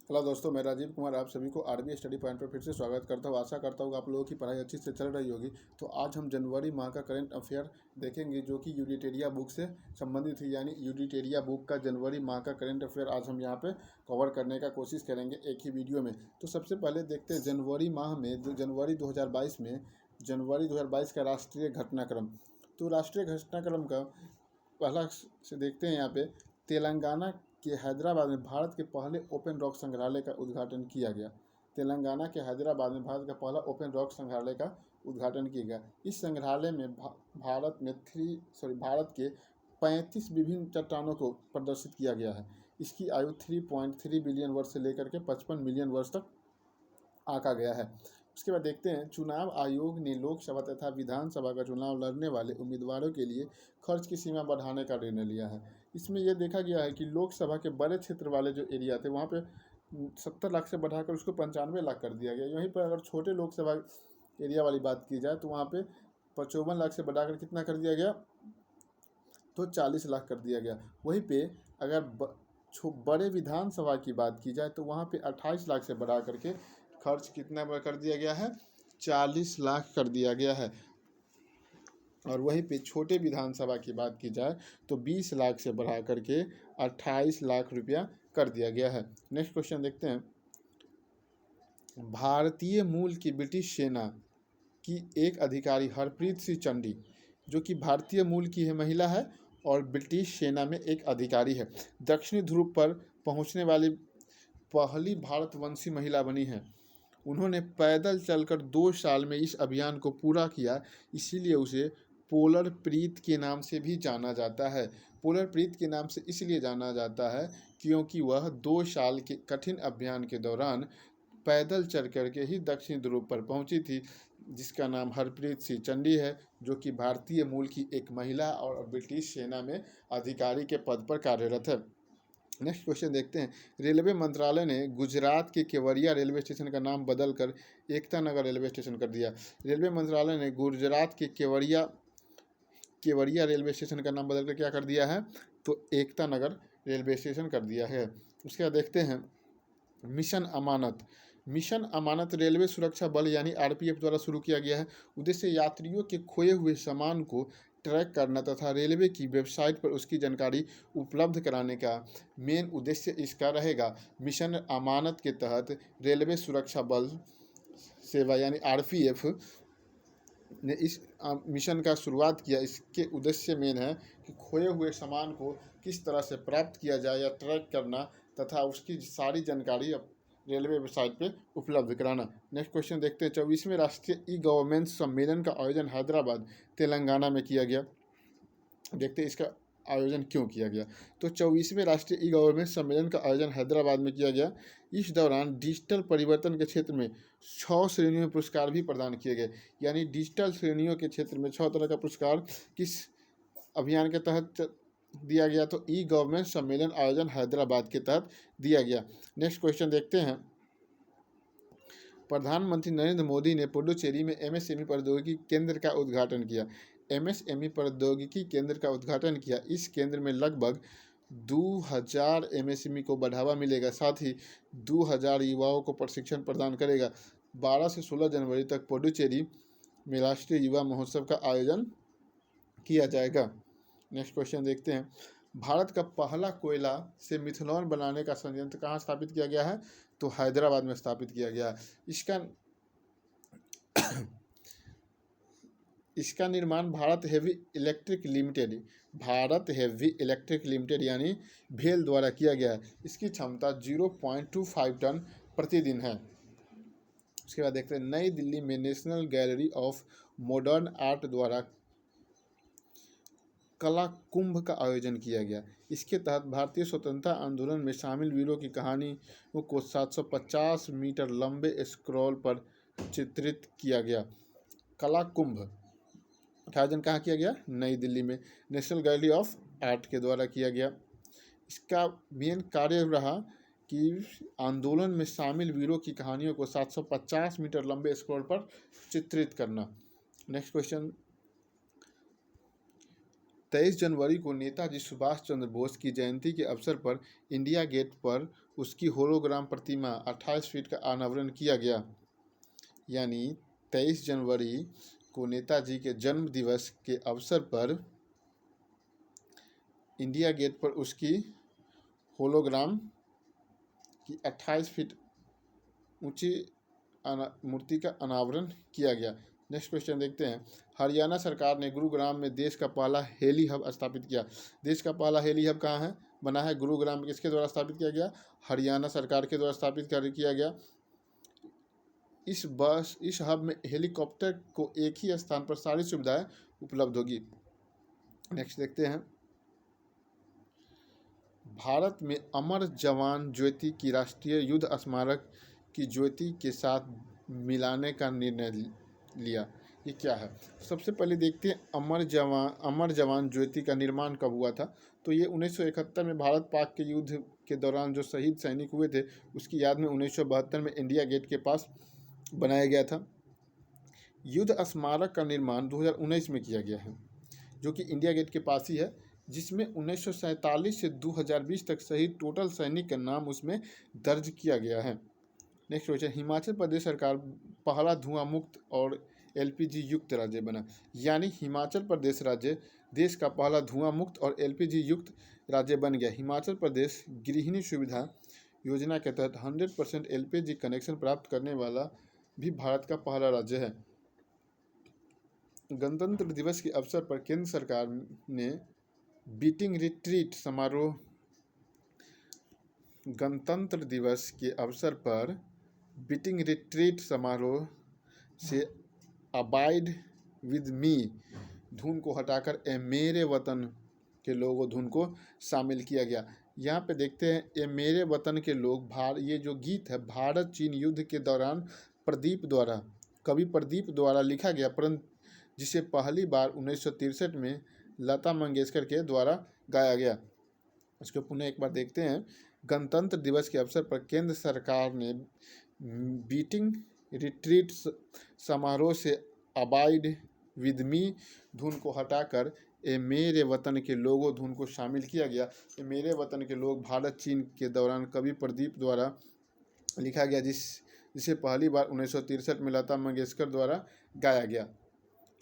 Hello दोस्तों, मैं राजीव कुमार आप सभी को आरबी स्टडी पॉइंट पर फिर से स्वागत करता हूँ। आशा करता हूँ आप लोगों की पढ़ाई अच्छी से चल रही होगी। तो आज हम जनवरी माह का करंट अफेयर देखेंगे जो कि यूनिटेरिया बुक से संबंधित है। यानी यूनिटेरिया बुक का जनवरी माह का करंट अफेयर आज हम यहाँ पे कवर करने का कोशिश करेंगे एक ही वीडियो में। तो सबसे पहले देखते हैं जनवरी माह में, जनवरी 2022 में, जनवरी 2022 का राष्ट्रीय घटनाक्रम। तो राष्ट्रीय घटनाक्रम का पहला से देखते हैं। यहाँ पे तेलंगाना के हैदराबाद में भारत के पहले ओपन रॉक संग्रहालय का उद्घाटन किया गया। तेलंगाना के हैदराबाद में भारत का पहला ओपन रॉक संग्रहालय का उद्घाटन किया गया। इस संग्रहालय में भारत के 35 विभिन्न चट्टानों को प्रदर्शित किया गया है। इसकी आयु 3.3 बिलियन वर्ष से लेकर के 55 मिलियन वर्ष तक आंका गया है। उसके बाद देखते हैं, चुनाव आयोग ने लोकसभा तथा विधानसभा का चुनाव लड़ने वाले उम्मीदवारों के लिए खर्च की सीमा बढ़ाने का निर्णय लिया है। इसमें यह देखा गया है कि लोकसभा के बड़े क्षेत्र वाले जो एरिया थे वहाँ पे 70 लाख से बढ़ाकर उसको 95 लाख कर दिया गया। वहीं पर अगर छोटे लोकसभा एरिया वाली बात की जाए तो वहाँ पे 55 लाख से बढ़ाकर कितना कर दिया गया, तो 40 लाख कर दिया गया। वहीं पे अगर बड़े विधानसभा की बात की जाए तो वहाँ पे 28 लाख से बढ़ा करके खर्च कितना कर दिया गया है, 40 लाख कर दिया गया है। और वहीं पे छोटे विधानसभा की बात की जाए तो 20 लाख से बढ़ा करके 28 लाख रुपया कर दिया गया है। नेक्स्ट क्वेश्चन देखते हैं, भारतीय मूल की ब्रिटिश सेना की एक अधिकारी हरप्रीत सिंह चंडी, जो कि भारतीय मूल की है, महिला है और ब्रिटिश सेना में एक अधिकारी है, दक्षिणी ध्रुव पर पहुंचने वाली पहली भारतवंशी महिला बनी है। उन्होंने पैदल चलकर 2 साल में इस अभियान को पूरा किया, इसीलिए उसे पोलर प्रीत के नाम से भी जाना जाता है। पोलर प्रीत के नाम से इसलिए जाना जाता है क्योंकि वह 2 साल के कठिन अभियान के दौरान पैदल चल करके ही दक्षिण ध्रुव पर पहुंची थी, जिसका नाम हरप्रीत सिंह चंडी है, जो कि भारतीय मूल की एक महिला और ब्रिटिश सेना में अधिकारी के पद पर कार्यरत है। नेक्स्ट क्वेश्चन देखते हैं, रेलवे मंत्रालय ने गुजरात के केवड़िया रेलवे स्टेशन का नाम बदलकर एकता नगर रेलवे स्टेशन कर दिया। रेलवे मंत्रालय ने गुजरात के केवड़िया रेलवे स्टेशन का नाम बदलकर क्या कर दिया है, तो एकता नगर रेलवे स्टेशन कर दिया है। उसके बाद देखते हैं, मिशन अमानत। मिशन अमानत रेलवे सुरक्षा बल यानी आरपीएफ द्वारा शुरू किया गया है। उद्देश्य यात्रियों के खोए हुए सामान को ट्रैक करना तथा रेलवे की वेबसाइट पर उसकी जानकारी उपलब्ध कराने का मेन उद्देश्य इसका रहेगा। मिशन अमानत के तहत रेलवे सुरक्षा बल सेवा यानी आरपीएफ ने इस मिशन का शुरुआत किया। इसके उद्देश्य मेन है कि खोए हुए सामान को किस तरह से प्राप्त किया जाए या ट्रैक करना तथा उसकी सारी जानकारी रेलवे वेबसाइट पे उपलब्ध कराना। नेक्स्ट क्वेश्चन देखते हैं, 24वें राष्ट्रीय ई गवर्नेंस सम्मेलन का आयोजन हैदराबाद तेलंगाना में किया गया। देखते हैं इसका आयोजन क्यों किया गया। तो 24वें राष्ट्रीय ई गवर्नेंस सम्मेलन का आयोजन हैदराबाद में किया गया। इस दौरान डिजिटल परिवर्तन के क्षेत्र में 6 श्रेणियों में पुरस्कार भी प्रदान किए गए। यानी डिजिटल श्रेणियों के क्षेत्र में 6 तरह का पुरस्कार किस अभियान के तहत दिया गया, तो ई गवर्नेंस सम्मेलन आयोजन हैदराबाद के तहत दिया गया। नेक्स्ट क्वेश्चन देखते हैं, प्रधानमंत्री नरेंद्र मोदी ने पुडुचेरी में एमएसएमई प्रौद्योगिकी केंद्र का उद्घाटन किया। एमएसएमई प्रौद्योगिकी केंद्र का उद्घाटन किया। इस केंद्र में लगभग 2000 एमएसएमई को बढ़ावा मिलेगा, साथ ही 2000 युवाओं को प्रशिक्षण प्रदान करेगा। 12 से 16 जनवरी तक पुडुचेरी में राष्ट्रीय युवा महोत्सव का आयोजन किया जाएगा। नेक्स्ट क्वेश्चन देखते हैं, भारत का पहला कोयला से मिथेनॉल बनाने का संयंत्र कहाँ स्थापित किया गया है, तो हैदराबाद में स्थापित किया गया। इसका निर्माण भारत हेवी इलेक्ट्रिक लिमिटेड यानी भेल द्वारा किया गया है। इसकी क्षमता 0.25 टन प्रतिदिन है। उसके बाद देखते हैं, नई दिल्ली में national gallery of modern art द्वारा कला कुंभ का आयोजन किया गया। इसके तहत भारतीय स्वतंत्रता आंदोलन में शामिल वीरों की कहानियों को 750 मीटर लंबे स्क्रॉल पर चित्रित किया गया। कला कुंभ का आयोजन कहाँ किया गया, नई दिल्ली में नेशनल गैलरी ऑफ आर्ट के द्वारा किया गया। इसका मेन कार्य रहा कि आंदोलन में शामिल वीरों की कहानियों को 750 मीटर लंबे स्क्रॉल पर चित्रित करना। नेक्स्ट क्वेश्चन, 23 जनवरी को नेताजी सुभाष चंद्र बोस की जयंती के अवसर पर इंडिया गेट पर उसकी होलोग्राम प्रतिमा 28 फीट का अनावरण किया गया। यानी 23 जनवरी को नेताजी के जन्म दिवस के अवसर पर इंडिया गेट पर उसकी होलोग्राम की 28 फीट ऊंची मूर्ति का अनावरण किया गया। नेक्स्ट क्वेश्चन देखते हैं। हरियाणा सरकार ने गुरुग्राम में देश का पहला हेली हब स्थापित किया। देश का पहला हेली हब कहाँ है बना है? गुरुग्राम में। किसके द्वारा स्थापित किया गया? हरियाणा सरकार के द्वारा स्थापित किया गया। इस हब में हेलीकॉप्टर को एक ही स्थान पर सारी सुविधाएं उपलब्ध होगी। नेक्स्ट देखते हैं। भारत में अमर जवान ज्योति की राष्ट्रीय युद्ध स्मारक की ज्योति के साथ मिलाने का निर्णय लिया। ये क्या है? सबसे पहले देखते हैं अमर जवान ज्योति का निर्माण कब हुआ था। तो ये 1971 में भारत पाक के युद्ध के दौरान जो शहीद सैनिक हुए थे उसकी याद में 1972 में इंडिया गेट के पास बनाया गया था। युद्ध स्मारक का निर्माण 2019 में किया गया है, जो कि इंडिया गेट के पास ही है, जिसमें 1947 से 2020 तक शहीद टोटल सैनिक का नाम उसमें दर्ज किया गया है। Next question. हिमाचल प्रदेश सरकार पहला धुआं मुक्त और एलपीजी युक्त राज्य बना। यानी हिमाचल प्रदेश राज्य देश का पहला धुआं मुक्त और एलपीजी युक्त राज्य बन गया। हिमाचल प्रदेश गृहिणी सुविधा योजना के तहत 100% एलपीजी कनेक्शन प्राप्त करने वाला भी भारत का पहला राज्य है। गणतंत्र दिवस के अवसर पर केंद्र सरकार ने बीटिंग रिट्रीट समारोह गणतंत्र दिवस के अवसर पर बीटिंग रिट्रीट समारोह से अबाइड विद मी धुन को हटाकर ए मेरे वतन के लोगों धुन को शामिल किया गया। यहाँ पे देखते हैं ए मेरे वतन के लोग ये जो गीत है भारत चीन युद्ध के दौरान कवि प्रदीप द्वारा लिखा गया, परंतु जिसे पहली बार 1963 में लता मंगेशकर के द्वारा गाया गया। इसको पुनः एक बार देखते हैं। गणतंत्र दिवस के अवसर पर केंद्र सरकार ने बीटिंग रिट्रीट समारोह से अबाइड विद मी धुन को हटाकर ए मेरे वतन के लोगों धुन को शामिल किया गया। ए मेरे वतन के लोग भारत चीन के दौरान कवि प्रदीप द्वारा लिखा गया, जिसे पहली बार 1963 में लता मंगेशकर द्वारा गाया गया।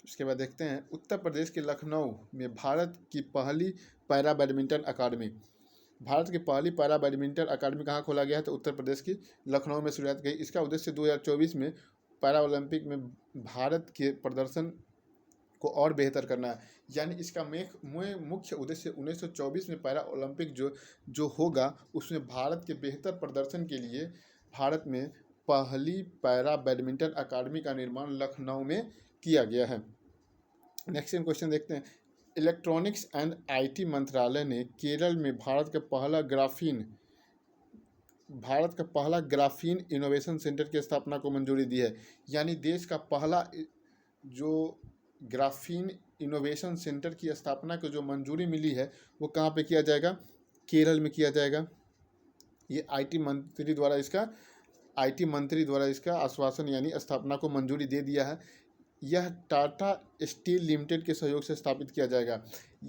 उसके बाद देखते हैं। उत्तर प्रदेश के लखनऊ में भारत की पहली पैरा बैडमिंटन अकादमी कहाँ खोला गया है? तो उत्तर प्रदेश की लखनऊ में शुरुआत की। इसका उद्देश्य 2024 में पैरा ओलंपिक में भारत के प्रदर्शन को और बेहतर करना है। यानी इसका मुख्य उद्देश्य 1924 में पैरा ओलंपिक जो होगा उसमें भारत के बेहतर प्रदर्शन के लिए भारत में पहली पैरा बैडमिंटन अकादमी का निर्माण लखनऊ में किया गया है। नेक्स्ट क्वेश्चन देखते हैं। इलेक्ट्रॉनिक्स एंड आईटी मंत्रालय ने केरल में भारत का पहला ग्राफीन इनोवेशन सेंटर की स्थापना को मंजूरी दी है। यानी देश का पहला जो ग्राफीन इनोवेशन सेंटर की स्थापना को जो मंजूरी मिली है वो कहाँ पे किया जाएगा? केरल में किया जाएगा। ये आईटी मंत्री द्वारा इसका आश्वासन यानी स्थापना को मंजूरी दे दिया है। यह टाटा स्टील लिमिटेड के सहयोग से स्थापित किया जाएगा।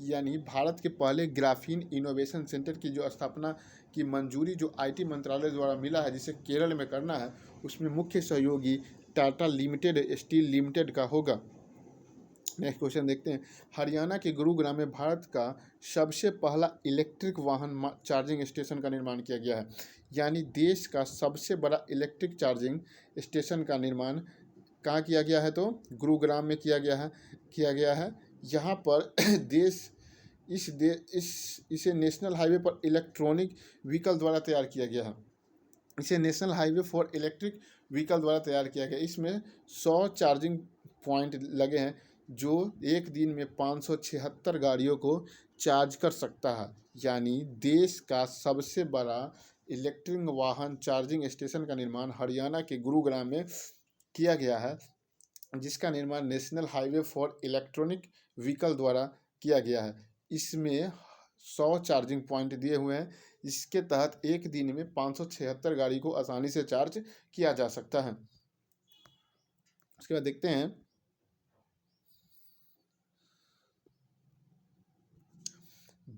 यानी भारत के पहले ग्राफीन इनोवेशन सेंटर की जो स्थापना की मंजूरी जो आईटी मंत्रालय द्वारा मिला है, जिसे केरल में करना है, उसमें मुख्य सहयोगी टाटा स्टील लिमिटेड का होगा। नेक्स्ट क्वेश्चन देखते हैं। हरियाणा के गुरुग्राम में भारत का सबसे पहला इलेक्ट्रिक वाहन चार्जिंग स्टेशन का निर्माण किया गया है। यानी देश का सबसे बड़ा इलेक्ट्रिक चार्जिंग स्टेशन का निर्माण कहाँ किया गया है? तो गुरुग्राम में किया गया है। यहाँ पर इसे नेशनल हाईवे पर इलेक्ट्रॉनिक व्हीकल द्वारा तैयार किया गया है। इसे national highway for electric vehicle द्वारा तैयार किया गया। इसमें 100 चार्जिंग पॉइंट लगे हैं जो एक दिन में 576 गाड़ियों को चार्ज कर सकता है। यानी देश का सबसे बड़ा इलेक्ट्रिक वाहन चार्जिंग स्टेशन का निर्माण हरियाणा के गुरुग्राम में किया गया है, जिसका निर्माण national highway for electronic vehicle द्वारा किया गया है। इसमें 100 चार्जिंग पॉइंट दिए हुए हैं। इसके तहत एक दिन में 576 गाड़ी को आसानी से चार्ज किया जा सकता है। उसके बाद देखते हैं।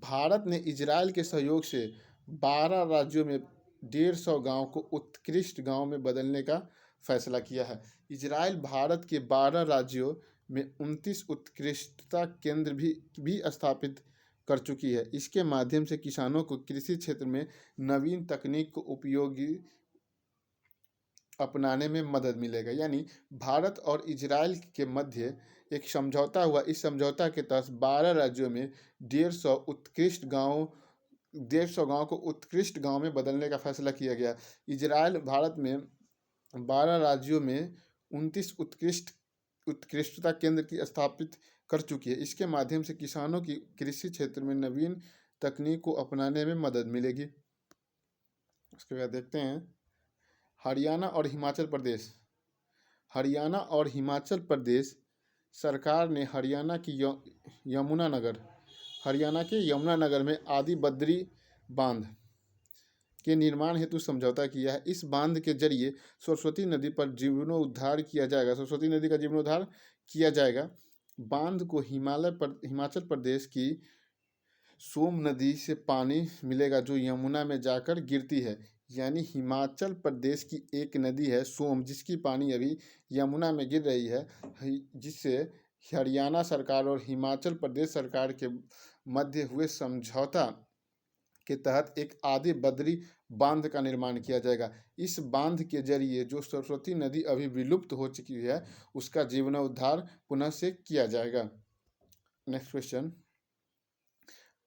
भारत ने इजराइल के सहयोग से 12 राज्यों में 150 गांव को उत्कृष्ट गांव में बदलने का फैसला किया है। इजराइल भारत के 12 राज्यों में 29 उत्कृष्टता केंद्र भी स्थापित कर चुकी है। इसके माध्यम से किसानों को कृषि क्षेत्र में नवीन तकनीक को उपयोगी अपनाने में मदद मिलेगा। यानी भारत और इजराइल के मध्य एक समझौता हुआ। इस समझौता के तहत 12 राज्यों में 150 गांव को उत्कृष्ट गांव में बदलने का फैसला किया गया। इजराइल भारत में 12 राज्यों में 29 उत्कृष्टता केंद्र की स्थापित कर चुकी है। इसके माध्यम से किसानों की कृषि क्षेत्र में नवीन तकनीक को अपनाने में मदद मिलेगी। उसके बाद देखते हैं हरियाणा और हिमाचल प्रदेश। हरियाणा और हिमाचल प्रदेश सरकार ने हरियाणा के यमुनानगर में आदि बद्री बांध के निर्माण हेतु समझौता किया है। इस बांध के जरिए सरस्वती नदी पर जीर्णोद्धार किया जाएगा। सरस्वती नदी का जीर्णोद्धार किया जाएगा। बांध को हिमाचल प्रदेश की सोम नदी से पानी मिलेगा जो यमुना में जाकर गिरती है। यानी हिमाचल प्रदेश की एक नदी है सोम, जिसकी पानी अभी यमुना में गिर रही है, जिससे हरियाणा सरकार और हिमाचल प्रदेश सरकार के मध्य हुए समझौता के तहत एक आदि बद्री बांध का निर्माण किया जाएगा। इस बांध के जरिए जो सरस्वती नदी अभी विलुप्त हो चुकी है उसका जीर्णोद्धार पुनः से किया जाएगा। नेक्स्ट क्वेश्चन,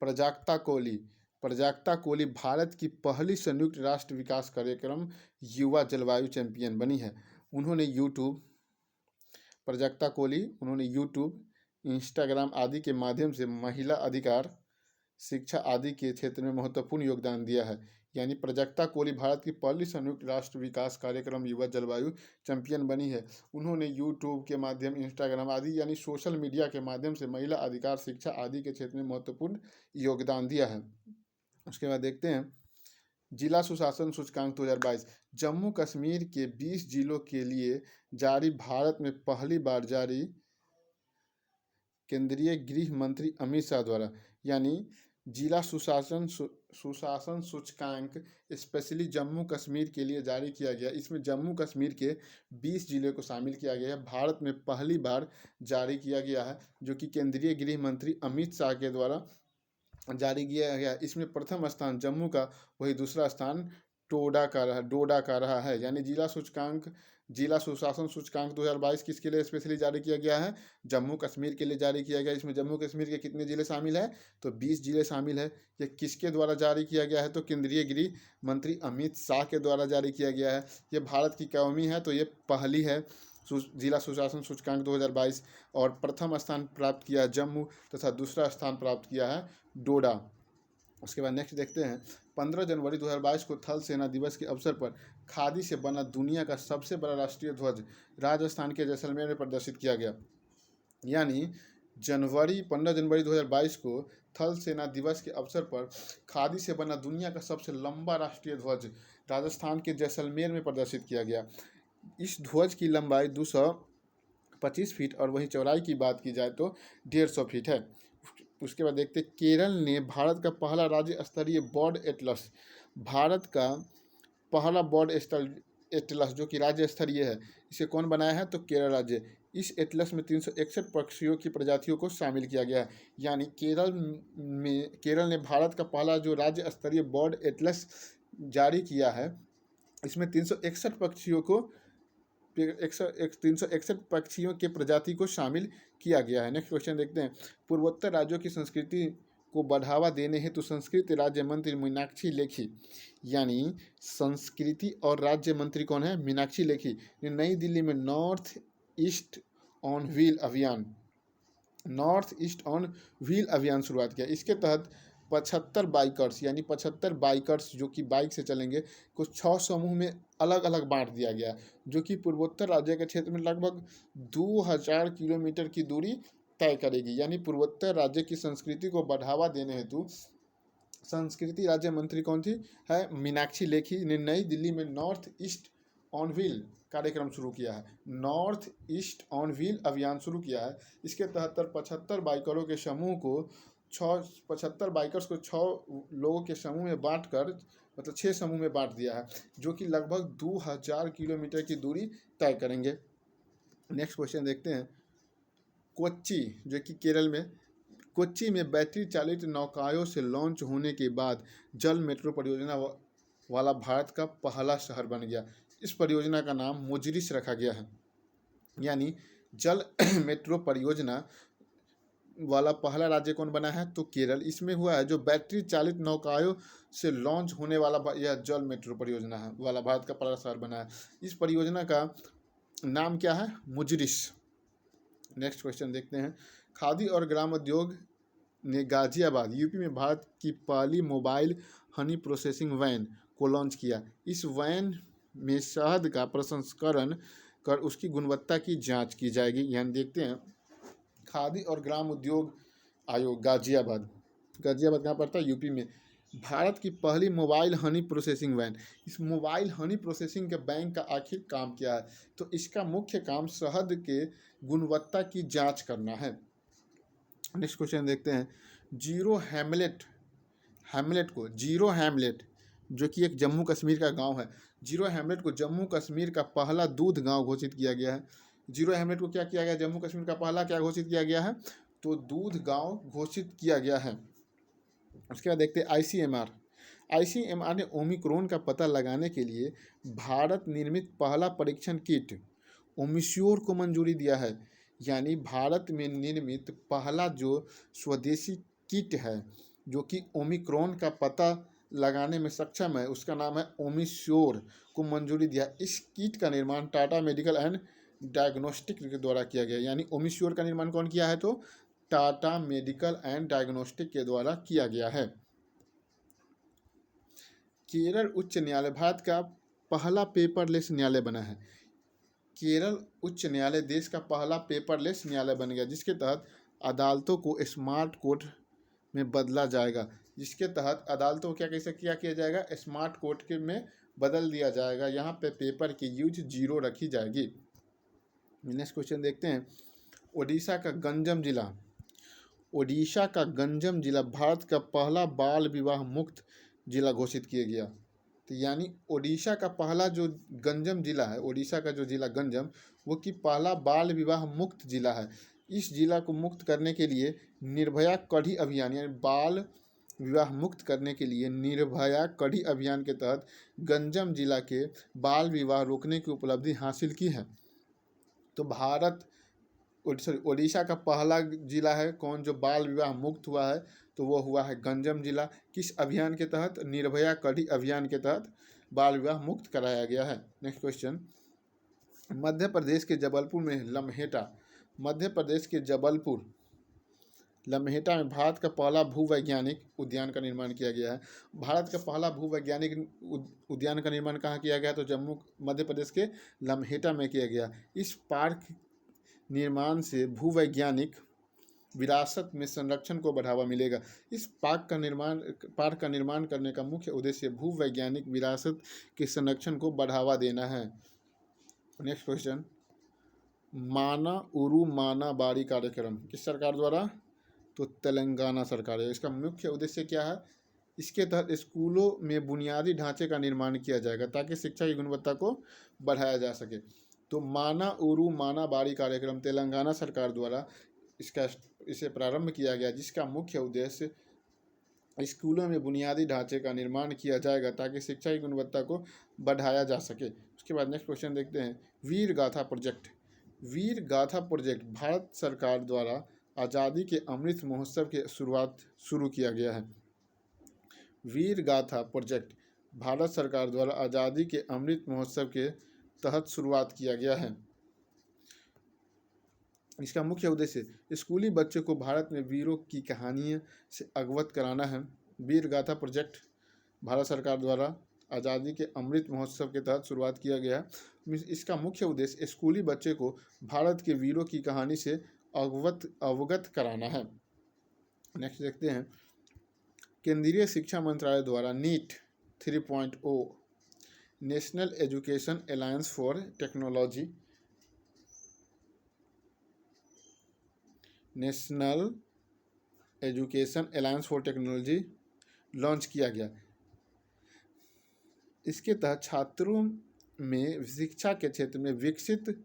प्राजक्ता कोली भारत की पहली संयुक्त राष्ट्र विकास कार्यक्रम युवा जलवायु चैंपियन बनी है। प्राजक्ता कोली यूट्यूब, इंस्टाग्राम आदि के माध्यम से महिला अधिकार, शिक्षा आदि के क्षेत्र में महत्वपूर्ण योगदान दिया है। यानी प्राजक्ता कोली भारत की पहली संयुक्त राष्ट्र विकास कार्यक्रम युवा जलवायु चैंपियन बनी है। उन्होंने यूट्यूब के माध्यम, इंस्टाग्राम आदि यानी सोशल मीडिया के माध्यम से महिला अधिकार, शिक्षा आदि के क्षेत्र में महत्वपूर्ण योगदान दिया है। उसके बाद देखते हैं जिला सुशासन सूचकांक 2022। जम्मू कश्मीर के 20 जिलों के लिए जारी भारत में पहली बार जारी केंद्रीय गृह मंत्री अमित शाह द्वारा। यानी जिला सुशासन सूचकांक स्पेशली जम्मू कश्मीर के लिए जारी किया गया। इसमें जम्मू कश्मीर के 20 जिले को शामिल किया गया है। भारत में पहली बार जारी किया गया है, जो कि केंद्रीय गृह मंत्री अमित शाह के द्वारा जारी किया गया। इसमें प्रथम स्थान जम्मू का, वही दूसरा स्थान डोडा का रहा है। यानी जिला सुशासन सूचकांक 2022 किसके लिए स्पेशली जारी किया गया है? जम्मू कश्मीर के लिए जारी किया गया। इसमें जम्मू कश्मीर के कितने जिले शामिल है? तो 20 जिले शामिल है। ये किसके द्वारा जारी किया गया है? तो केंद्रीय गृह मंत्री अमित शाह के द्वारा जारी किया गया है। ये भारत की कौमी है, तो ये पहली है जिला सुशासन सूचकांक 2022। और प्रथम स्थान प्राप्त किया है जम्मू तथा दूसरा स्थान प्राप्त किया है डोडा। उसके बाद नेक्स्ट देखते हैं 15 जनवरी 2022 को थल सेना दिवस के अवसर पर खादी से बना दुनिया का सबसे बड़ा राष्ट्रीय ध्वज राजस्थान के जैसलमेर में प्रदर्शित किया गया। यानी 15 जनवरी 2022 को थल सेना दिवस के अवसर पर खादी से बना दुनिया का सबसे लंबा राष्ट्रीय ध्वज राजस्थान के जैसलमेर में प्रदर्शित किया गया। इस ध्वज की लंबाई 225 फीट और वहीं चौड़ाई की बात की जाए तो 150 फीट है। उसके बाद देखते केरल ने भारत का पहला राज्य स्तरीय बर्ड एटलस, भारत का पहला बर्ड एटलस जो कि राज्य स्तरीय है, इसे कौन बनाया है? तो केरल राज्य। इस एटलस में 361 पक्षियों की प्रजातियों को शामिल किया गया है। यानी केरल ने भारत का पहला जो राज्य स्तरीय बर्ड एटलस जारी किया है, इसमें 361 पक्षियों के प्रजाति को शामिल किया गया है। नेक्स्ट क्वेश्चन देखते हैं पूर्वोत्तर राज्यों की संस्कृति को बढ़ावा देने हेतु संस्कृति राज्य मंत्री मीनाक्षी लेखी, यानी संस्कृति और राज्य मंत्री कौन है? मीनाक्षी लेखी ने नई दिल्ली में नॉर्थ ईस्ट ऑन व्हील अभियान शुरुआत किया। इसके तहत 75 बाइकर्स, यानी 75 बाइकर्स जो कि बाइक से चलेंगे, को 6 समूह में अलग अलग बांट दिया गया, जो कि पूर्वोत्तर राज्य के क्षेत्र में लगभग 2000 किलोमीटर की दूरी तय करेगी। यानी पूर्वोत्तर राज्य की संस्कृति को बढ़ावा देने हेतु संस्कृति राज्य मंत्री कौन थी? है मीनाक्षी लेखी ने नई दिल्ली में नॉर्थ ईस्ट ऑन व्हील कार्यक्रम शुरू किया है। नॉर्थ ईस्ट ऑन व्हील अभियान शुरू किया है। इसके तहत 75 बाइकरों के समूह को 75 बाइकर्स को 6 लोगों के समूह में बांटकर, मतलब 6 समूह में बांट दिया है, जो कि लगभग 2000 किलोमीटर की दूरी तय करेंगे। नेक्स्ट क्वेश्चन देखते हैं। कोच्चि, जो कि केरल में, कोच्चि में बैटरी चालित नौकाओं से लॉन्च होने के बाद जल मेट्रो परियोजना वाला भारत का पहला शहर बन गया। इस परियोजना का नाम मुजिरिस रखा गया है, यानी जल मेट्रो परियोजना वाला पहला राज्य कौन बना है, तो केरल। इसमें हुआ है जो बैटरी चालित नौकाओं से लॉन्च होने वाला यह जल मेट्रो परियोजना है वाला भारत का पहला शहर बना है। इस परियोजना का नाम क्या है, मुजिरिस। नेक्स्ट क्वेश्चन देखते हैं। खादी और ग्रामोद्योग ने गाजियाबाद यूपी में भारत की पहली मोबाइल हनी प्रोसेसिंग वैन को लॉन्च किया। इस वैन में शहद का प्रसंस्करण कर उसकी गुणवत्ता की जांच की जाएगी। यहाँ देखते हैं खादी और ग्राम उद्योग आयोग गाजियाबाद, गाजियाबाद कहाँ पड़ता है, यूपी में। भारत की पहली मोबाइल हनी प्रोसेसिंग वैन। इस मोबाइल हनी प्रोसेसिंग के बैंक का आखिर काम क्या है, तो इसका मुख्य काम शहद के गुणवत्ता की जांच करना है। नेक्स्ट क्वेश्चन देखते हैं। जीरो हैमलेट को जीरो हैमलेट, जो कि एक जम्मू कश्मीर का गांव है, जीरो हैमलेट को जम्मू कश्मीर का पहला दूध गांव घोषित किया गया है। जीरो हैमलेट को क्या किया गया, जम्मू कश्मीर का पहला क्या घोषित किया गया है, तो दूध गांव घोषित किया गया है। उसके बाद देखते हैं आईसीएमआर ने ओमिक्रॉन का पता लगाने के लिए भारत निर्मित पहला परीक्षण किट ओमिश्योर को मंजूरी दिया है। यानी भारत में निर्मित पहला जो स्वदेशी किट है जो कि ओमिक्रॉन का पता लगाने में सक्षम है, उसका नाम है ओमिश्योर, को मंजूरी दिया। इस किट का निर्माण टाटा मेडिकल एंड डायग्नोस्टिक के द्वारा किया गया। यानी ओमिश्योर का निर्माण कौन किया है, तो टाटा मेडिकल एंड डायग्नोस्टिक के द्वारा किया गया है। केरल उच्च न्यायालय भारत का पहला पेपरलेस न्यायालय बना है। केरल उच्च न्यायालय देश का पहला पेपरलेस न्यायालय बन गया, जिसके तहत अदालतों को स्मार्ट कोर्ट में बदला जाएगा। जिसके तहत अदालतों को कैसे किया जाएगा, स्मार्ट कोर्ट के में बदल दिया जाएगा। यहाँ पे पेपर की यूज 0 रखी जाएगी। नेक्स्ट क्वेश्चन देखते हैं। ओडिशा का गंजम जिला भारत का पहला बाल विवाह मुक्त जिला घोषित किया गया। तो यानी ओडिशा का पहला जो गंजम जिला है, ओडिशा का जो जिला गंजम, वो कि पहला बाल विवाह मुक्त जिला है। इस जिला को मुक्त करने के लिए निर्भया कढ़ी अभियान, यानी बाल विवाह मुक्त करने के लिए निर्भया कढ़ी अभियान के तहत गंजम जिला के बाल विवाह रोकने की उपलब्धि हासिल की है। तो ओडिशा का पहला जिला है कौन जो बाल विवाह मुक्त हुआ है, तो वो हुआ है गंजम जिला। किस अभियान के तहत, निर्भया कढ़ी अभियान के तहत बाल विवाह मुक्त कराया गया है। Next question. मध्य प्रदेश के जबलपुर लम्हेटा में भारत का पहला भूवैज्ञानिक उद्यान का निर्माण किया गया है। भारत का पहला भूवैज्ञानिक उद्यान का निर्माण कहाँ किया गया, तो मध्य प्रदेश के लम्हेटा में किया गया। इस पार्क निर्माण से भूवैज्ञानिक विरासत में संरक्षण को बढ़ावा मिलेगा। इस पार्क का निर्माण करने का मुख्य उद्देश्य भूवैज्ञानिक विरासत के संरक्षण को बढ़ावा देना है। Next question. माना उरु माना बाड़ी कार्यक्रम किस सरकार द्वारा, तो तेलंगाना सरकार है। इसका मुख्य उद्देश्य क्या है, इसके तहत स्कूलों में बुनियादी ढांचे का निर्माण किया जाएगा ताकि शिक्षा की गुणवत्ता को बढ़ाया जा सके। तो माना उरु माना बाड़ी कार्यक्रम तेलंगाना सरकार द्वारा इसे प्रारंभ किया गया, जिसका मुख्य उद्देश्य स्कूलों में बुनियादी ढांचे का निर्माण किया जाएगा ताकि शिक्षा की गुणवत्ता को बढ़ाया जा सके। उसके बाद नेक्स्ट क्वेश्चन देखते हैं। वीर गाथा प्रोजेक्ट भारत सरकार द्वारा आज़ादी के अमृत महोत्सव के शुरू किया गया है। वीर गाथा प्रोजेक्ट भारत सरकार द्वारा आज़ादी के अमृत महोत्सव के तहत शुरुआत किया गया है। इसका मुख्य उद्देश्य स्कूली बच्चों को भारत में वीरों की कहानियों से अवगत कराना है। वीर गाथा प्रोजेक्ट भारत सरकार द्वारा आज़ादी के अमृत महोत्सव के तहत शुरुआत किया गया है। इसका मुख्य उद्देश्य स्कूली बच्चे को भारत के वीरों की कहानी से अवगत कराना है। नेक्स्ट देखते हैं। केंद्रीय शिक्षा मंत्रालय द्वारा NEAT 3.0 national education alliance for technology national education alliance for technology launch किया गया। इसके तहत छात्रों में शिक्षा के क्षेत्र में विकसित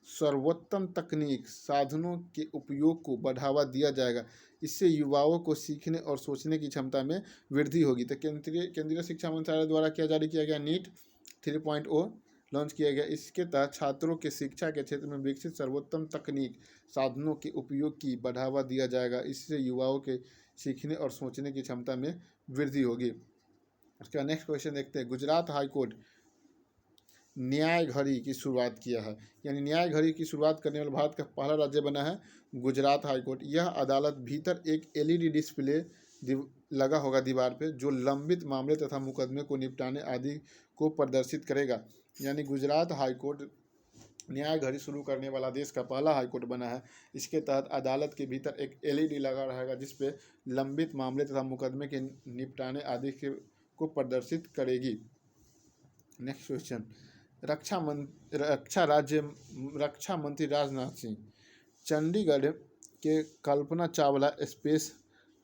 सर्वोत्तम तकनीक साधनों के उपयोग को बढ़ावा दिया जाएगा। इससे युवाओं को सीखने और सोचने की क्षमता में वृद्धि होगी। तो केंद्रीय शिक्षा मंत्रालय द्वारा क्या जारी किया गया, नीट 3.0 लॉन्च किया गया। इसके तहत छात्रों के शिक्षा के क्षेत्र में विकसित सर्वोत्तम तकनीक साधनों के उपयोग की बढ़ावा दिया जाएगा। इससे युवाओं के सीखने और सोचने की क्षमता में वृद्धि होगी। उसका नेक्स्ट क्वेश्चन देखते हैं। गुजरात हाईकोर्ट न्याय घड़ी की शुरुआत किया है, यानी न्याय घड़ी की शुरुआत करने वाला भारत का पहला राज्य बना है गुजरात हाईकोर्ट। यह अदालत भीतर एक एलईडी डिस्प्ले लगा होगा दीवार पे, जो लंबित मामले तथा मुकदमे को निपटाने आदि को प्रदर्शित करेगा। यानी गुजरात हाईकोर्ट न्याय घड़ी शुरू करने वाला देश का पहला हाईकोर्ट बना है। इसके तहत अदालत के भीतर एक एलईडी लगा रहेगा जिसपे लंबित मामले तथा मुकदमे के निपटाने आदि को प्रदर्शित करेगी। Next question. रक्षा मंत्री राजनाथ सिंह चंडीगढ़ के Kalpana Chawla space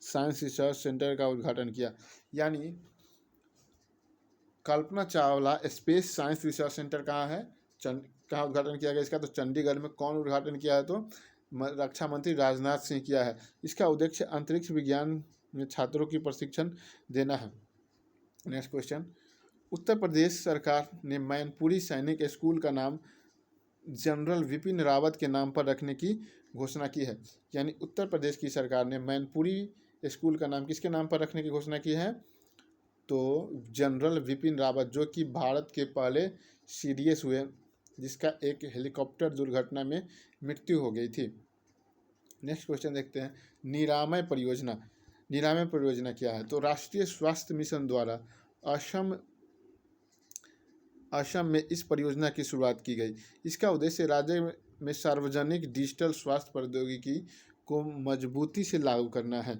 science research centre का उद्घाटन किया। यानी Kalpana Chawla space science research centre कहाँ है, कहाँ उद्घाटन किया गया इसका, तो चंडीगढ़ में। कौन उद्घाटन किया है, तो रक्षा मंत्री राजनाथ सिंह किया है। इसका उद्देश्य अंतरिक्ष विज्ञान में छात्रों की प्रशिक्षण देना है। Next question. उत्तर प्रदेश सरकार ने मैनपुरी सैनिक स्कूल का नाम जनरल विपिन रावत के नाम पर रखने की घोषणा की है। यानी उत्तर प्रदेश की सरकार ने मैनपुरी स्कूल का नाम किसके नाम पर रखने की घोषणा की है, तो जनरल विपिन रावत, जो कि भारत के पहले सीडीएस हुए, जिसका एक हेलीकॉप्टर दुर्घटना में मृत्यु हो गई थी। नेक्स्ट क्वेश्चन देखते हैं। निरामय परियोजना क्या है, तो राष्ट्रीय स्वास्थ्य मिशन द्वारा असम में इस परियोजना की शुरुआत की गई। इसका उद्देश्य राज्य में सार्वजनिक डिजिटल स्वास्थ्य प्रौद्योगिकी को मजबूती से लागू करना है।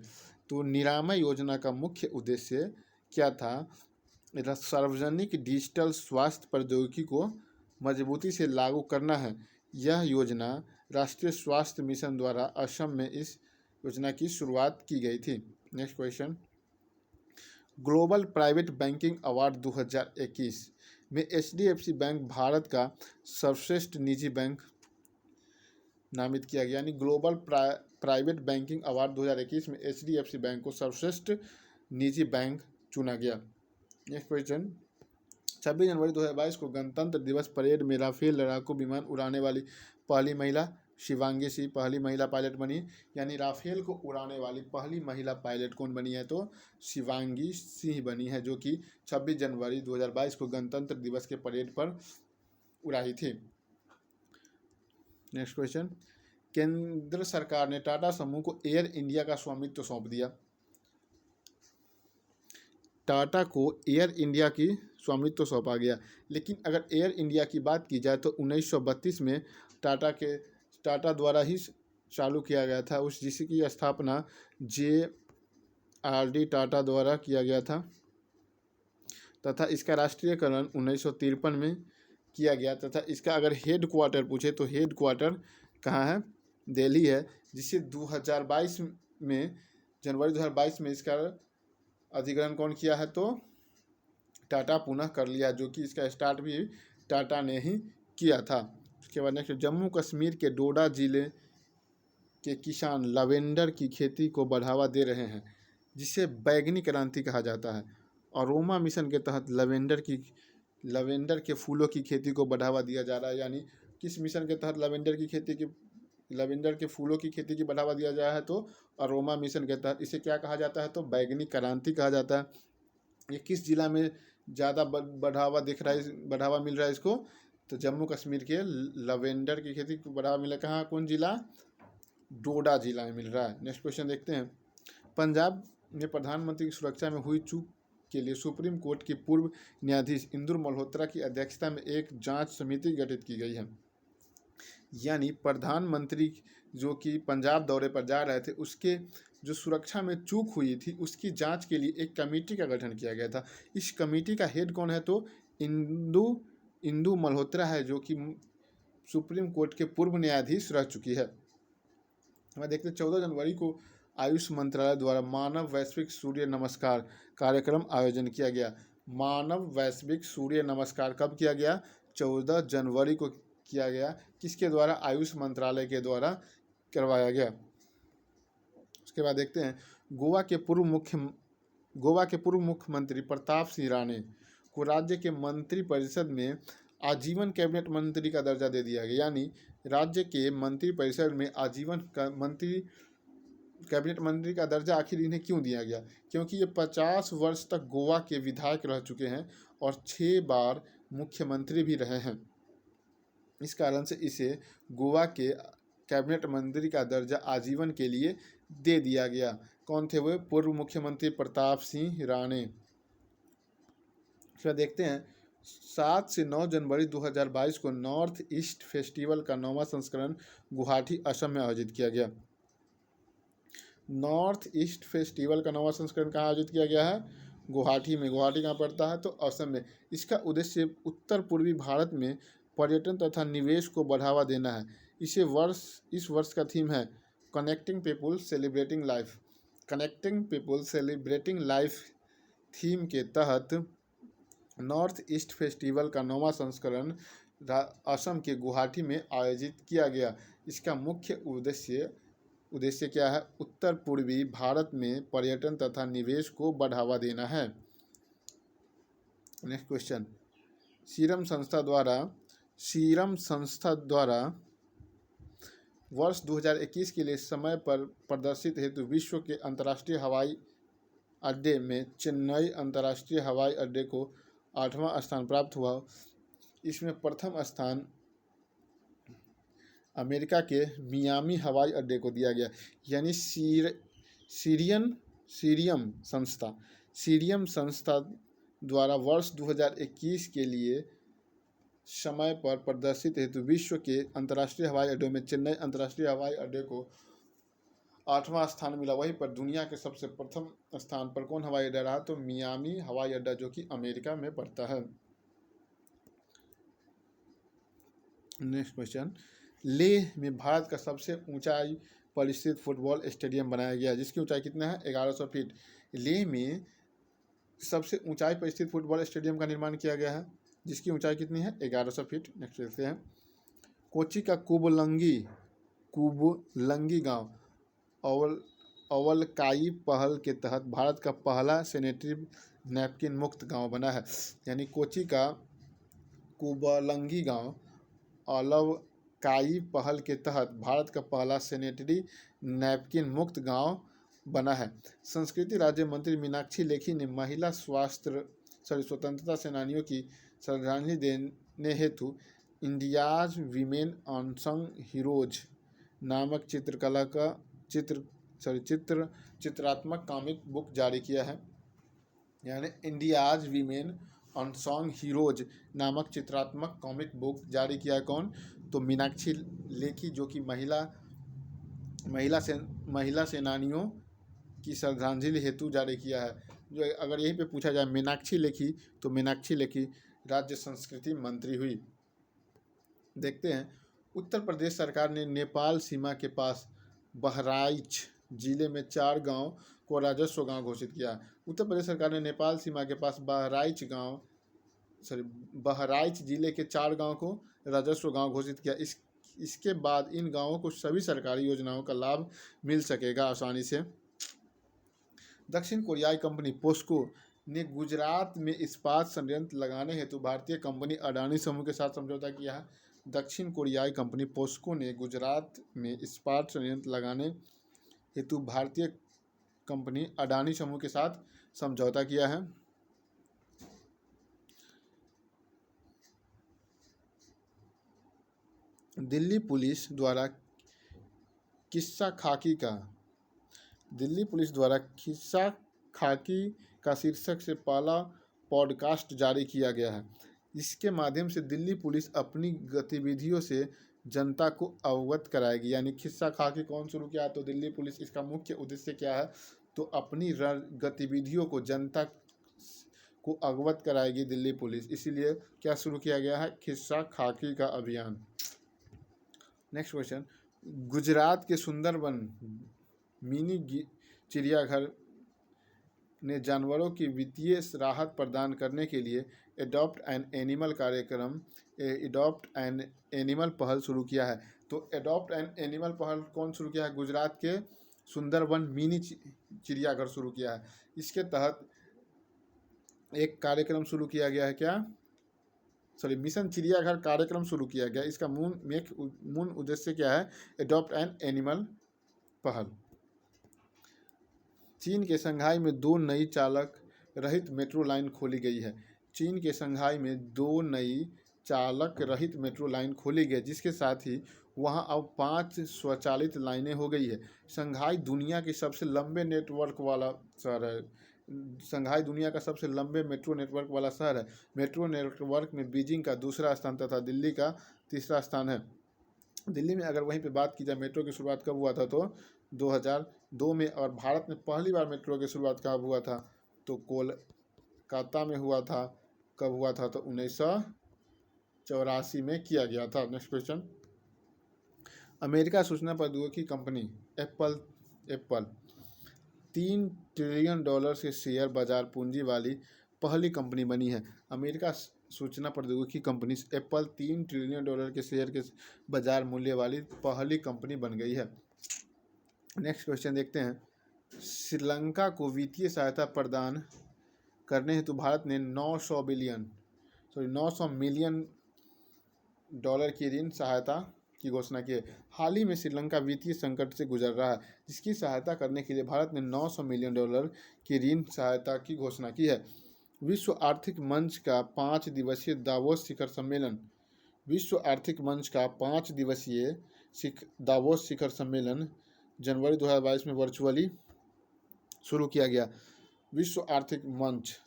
तो निरामय योजना का मुख्य उद्देश्य क्या था, सार्वजनिक डिजिटल स्वास्थ्य प्रौद्योगिकी को मजबूती से लागू करना है। यह योजना राष्ट्रीय स्वास्थ्य मिशन द्वारा असम में इस योजना की शुरुआत की गई थी। Next question. Global private banking award 2021 में HDFC बैंक भारत का सर्वश्रेष्ठ निजी बैंक नामित किया गया। यानी ग्लोबल प्राइवेट बैंकिंग अवार्ड 2021 में HDFC बैंक को सर्वश्रेष्ठ निजी बैंक चुना गया। Next question. 26 जनवरी 2022 को गणतंत्र दिवस परेड में राफेल लड़ाकू विमान उड़ाने वाली पहली महिला शिवांगी सिंह पहली महिला पायलट बनी। यानी राफेल को उड़ाने वाली पहली महिला पायलट कौन बनी है, तो शिवांगी सिंह बनी है, जो कि 26 जनवरी 2022 को गणतंत्र दिवस के परेड पर उड़ाई थी। Next question. केंद्र सरकार ने टाटा समूह को एयर इंडिया का स्वामित्व सौंप दिया। टाटा को एयर इंडिया की स्वामित्व सौंपा गया। लेकिन अगर एयर इंडिया की बात की जाए तो 1932 में टाटा द्वारा ही चालू किया गया था, जिसकी स्थापना JRD टाटा द्वारा किया गया था तथा इसका राष्ट्रीयकरण 1953 में किया गया तथा इसका अगर हेड क्वार्टर पूछे तो हेड क्वार्टर कहाँ है, दिल्ली है, जिसे 2022 में जनवरी 2022 में इसका अधिग्रहण कौन किया है, तो टाटा पुनः कर लिया, जो कि इसका स्टार्ट भी टाटा ने ही किया था। उसके बाद नेक्स्ट, जम्मू कश्मीर के डोडा जिले के किसान लवेंडर की खेती को बढ़ावा दे रहे हैं, जिसे बैगनी क्रांति कहा जाता है। अरोमा मिशन के तहत लवेंडर के फूलों की खेती को बढ़ावा दिया जा रहा है। यानी किस मिशन के तहत लवेंडर के फूलों की खेती की बढ़ावा दिया जा रहा है, तो अरोमा मिशन के तहत। इसे क्या कहा जाता है, तो बैगनी क्रांति कहा जाता है। ये किस जिला में ज़्यादा बढ़ावा मिल रहा है इसको, तो जम्मू कश्मीर के लवेंडर की खेती को बढ़ावा मिला। कहाँ, कौन जिला, डोडा जिला में मिल रहा है। नेक्स्ट क्वेश्चन देखते हैं। पंजाब में प्रधानमंत्री की सुरक्षा में हुई चूक के लिए सुप्रीम कोर्ट की पूर्व न्यायाधीश इंदु मल्होत्रा की अध्यक्षता में एक जांच समिति गठित की गई है। यानी प्रधानमंत्री जो कि पंजाब दौरे पर जा रहे थे, उसके जो सुरक्षा में चूक हुई थी उसकी जांच के लिए एक कमेटी का गठन किया गया था। इस कमेटी का हेड कौन है, तो इंदु मल्होत्रा है, जो कि सुप्रीम कोर्ट के पूर्व न्यायाधीश रह चुकी है। हमें देखते हैं 14 जनवरी को आयुष मंत्रालय द्वारा मानव वैश्विक सूर्य नमस्कार कार्यक्रम आयोजन किया गया। मानव वैश्विक सूर्य नमस्कार कब किया गया? 14 जनवरी को किया गया। किसके द्वारा? आयुष मंत्रालय के द्वारा करवाया गया। उसके बाद देखते हैं गोवा के पूर्व मुख्यमंत्री प्रताप सिंह राणे को राज्य के मंत्रिपरिषद में आजीवन कैबिनेट मंत्री का दर्जा दे दिया गया। यानी राज्य के मंत्रिपरिषद में आजीवन कैबिनेट मंत्री का दर्जा आखिर इन्हें क्यों दिया गया? क्योंकि ये 50 वर्ष तक गोवा के विधायक रह चुके हैं और 6 बार मुख्यमंत्री भी रहे हैं। इस कारण से इसे गोवा के कैबिनेट मंत्री का दर्जा आजीवन के लिए दे दिया गया। कौन थे वो? पूर्व मुख्यमंत्री प्रताप सिंह राणे। फिर देखते हैं 7 से 9 जनवरी 2022 को नॉर्थ ईस्ट फेस्टिवल का 9वां संस्करण गुवाहाटी असम में आयोजित किया गया। नॉर्थ ईस्ट फेस्टिवल का 9वां संस्करण कहाँ आयोजित किया गया है? गुवाहाटी में। गुवाहाटी कहाँ पड़ता है? तो असम में। इसका उद्देश्य उत्तर पूर्वी भारत में पर्यटन तथा निवेश को बढ़ावा देना है। इस वर्ष का थीम है connecting people celebrating life. Connecting people celebrating life theme के तहत नॉर्थ ईस्ट फेस्टिवल का 9वां संस्करण असम के गुवाहाटी में आयोजित किया गया। इसका मुख्य उद्देश्य क्या है? उत्तर पूर्वी भारत में पर्यटन तथा निवेश को बढ़ावा देना है। नेक्स्ट क्वेश्चन, सीरम संस्था द्वारा वर्ष 2021 के लिए समय पर प्रदर्शित हेतु विश्व के अंतर्राष्ट्रीय हवाई अड्डे में चेन्नई अंतर्राष्ट्रीय हवाई अड्डे को 8वां स्थान प्राप्त हुआ। इसमें प्रथम स्थान अमेरिका के मियामी हवाई अड्डे को दिया गया। यानी सीरियम संस्था द्वारा वर्ष 2021 के लिए समय पर प्रदर्शित हेतु विश्व के अंतर्राष्ट्रीय हवाई अड्डों में चेन्नई अंतर्राष्ट्रीय हवाई अड्डे को 8वां स्थान मिला। वहीं पर दुनिया के सबसे प्रथम स्थान पर कौन हवाई अड्डा रहा? तो मियामी हवाई अड्डा, जो कि अमेरिका में पड़ता है। नेक्स्ट क्वेश्चन, लेह में भारत का सबसे ऊंचाई पर स्थित फुटबॉल स्टेडियम बनाया गया, जिसकी ऊंचाई कितना है? 1100 फीट। लेह में सबसे ऊंचाई पर स्थित फुटबॉल स्टेडियम का निर्माण किया गया है, जिसकी ऊंचाई कितनी है? 1100 फीट। नेक्स्ट देखते हैं, कोच्चि का कुबलंगी गांव अवलकाई पहल के तहत भारत का पहला सैनिटरी नैपकिन मुक्त गांव बना है। यानी कोच्चि का कुबलंगी गांव अवलकाई पहल के तहत भारत का पहला सैनिटरी नैपकिन मुक्त गांव बना है। संस्कृति राज्य मंत्री मीनाक्षी लेखी ने महिला स्वतंत्रता सेनानियों की श्रद्धांजलि देने हेतु इंडियाज वीमेन अनसंग हीरोज नामक चित्रात्मक कॉमिक बुक जारी किया है। यानी इंडियाज वीमेन अनसंग हीरोज नामक चित्रात्मक कॉमिक बुक जारी किया है। कौन? तो मीनाक्षी लेखी, जो कि महिला सेनानियों की श्रद्धांजलि हेतु जारी किया है। जो अगर यहीं पे पूछा जाए मीनाक्षी लेखी, तो मीनाक्षी लेखी राज्य संस्कृति मंत्री हुई। देखते हैं, उत्तर प्रदेश सरकार ने नेपाल सीमा के पास बहराइच जिले में 4 गांव को राजस्व गांव घोषित किया। उत्तर प्रदेश सरकार ने नेपाल सीमा के पास बहराइच जिले के 4 गांव को राजस्व गांव घोषित किया। इसके बाद इन गांवों को सभी सरकारी योजनाओं का लाभ मिल सकेगा आसानी से। दक्षिण कोरियाई कंपनी पोस्को ने गुजरात में इस्पात संयंत्र लगाने हेतु भारतीय कंपनी अडानी समूह के साथ समझौता किया है। दक्षिण कोरियाई कंपनी पोस्को ने गुजरात में इस्पात संयंत्र लगाने हेतु भारतीय कंपनी अडानी समूह के साथ समझौता किया है। दिल्ली पुलिस द्वारा किस्सा खाकी का शीर्षक से पहला पॉडकास्ट जारी किया गया है। इसके माध्यम से दिल्ली पुलिस अपनी गतिविधियों से जनता को अवगत कराएगी। यानी किस्सा खाकी कौन शुरू किया? तो दिल्ली पुलिस। इसका मुख्य उद्देश्य क्या है? तो अपनी गतिविधियों को जनता को अवगत कराएगी दिल्ली पुलिस। इसीलिए क्या शुरू किया गया है? किस्सा खाकी का अभियान। नेक्स्ट क्वेश्चन, गुजरात के सुंदरबन चिड़ियाघर ने जानवरों की वित्तीय राहत प्रदान करने के लिए एडॉप्ट एन एनिमल पहल शुरू किया है। तो एडॉप्ट एन एनिमल पहल कौन शुरू किया है? गुजरात के सुंदरवन मिनी चिड़ियाघर शुरू किया है। इसके तहत एक कार्यक्रम शुरू किया गया है, क्या मिशन चिड़ियाघर कार्यक्रम शुरू किया गया। इसका मूल उद्देश्य क्या है? एडॉप्ट एन एनिमल पहल। चीन के शंघाई में 2 नई चालक रहित मेट्रो लाइन खोली गई है। चीन के शंघाई में 2 नई चालक रहित मेट्रो लाइन खोली गई, जिसके साथ ही वहां अब 5 स्वचालित लाइनें हो गई है। शंघाई दुनिया के सबसे लंबे नेटवर्क वाला शहर है। शंघाई दुनिया का सबसे लंबे मेट्रो नेटवर्क वाला शहर है। मेट्रो नेटवर्क में बीजिंग का दूसरा स्थान तथा दिल्ली का तीसरा स्थान है। दिल्ली में अगर वहीं पे बात की जाए मेट्रो की शुरुआत कब हुआ था, तो 2002 में। और भारत में पहली बार मेट्रो की शुरुआत कब हुआ था, तो कोलकाता में हुआ था। कब हुआ था, तो 1984 में किया गया था। नेक्स्ट क्वेश्चन, अमेरिका सूचना प्रौद्योगिकी कंपनी एप्पल 3 ट्रिलियन डॉलर के शेयर बाजार पूंजी वाली पहली कंपनी बनी है। अमेरिका सूचना प्रौद्योगिकी कंपनी एप्पल 3 ट्रिलियन डॉलर के शेयर के बाजार मूल्य वाली पहली कंपनी बन गई है। नेक्स्ट क्वेश्चन देखते हैं, श्रीलंका को वित्तीय सहायता प्रदान करने हेतु भारत ने 900 मिलियन डॉलर की ऋण सहायता की घोषणा की है। हाल ही में श्रीलंका वित्तीय संकट से गुजर रहा है, जिसकी सहायता करने के लिए भारत ने 900 मिलियन डॉलर की ऋण सहायता की घोषणा की है। विश्व आर्थिक मंच का 5 दिवसीय दावोस शिखर सम्मेलन दावोस शिखर सम्मेलन जनवरी 2022 में वर्चुअली शुरू किया गया। विश्व आर्थिक मंच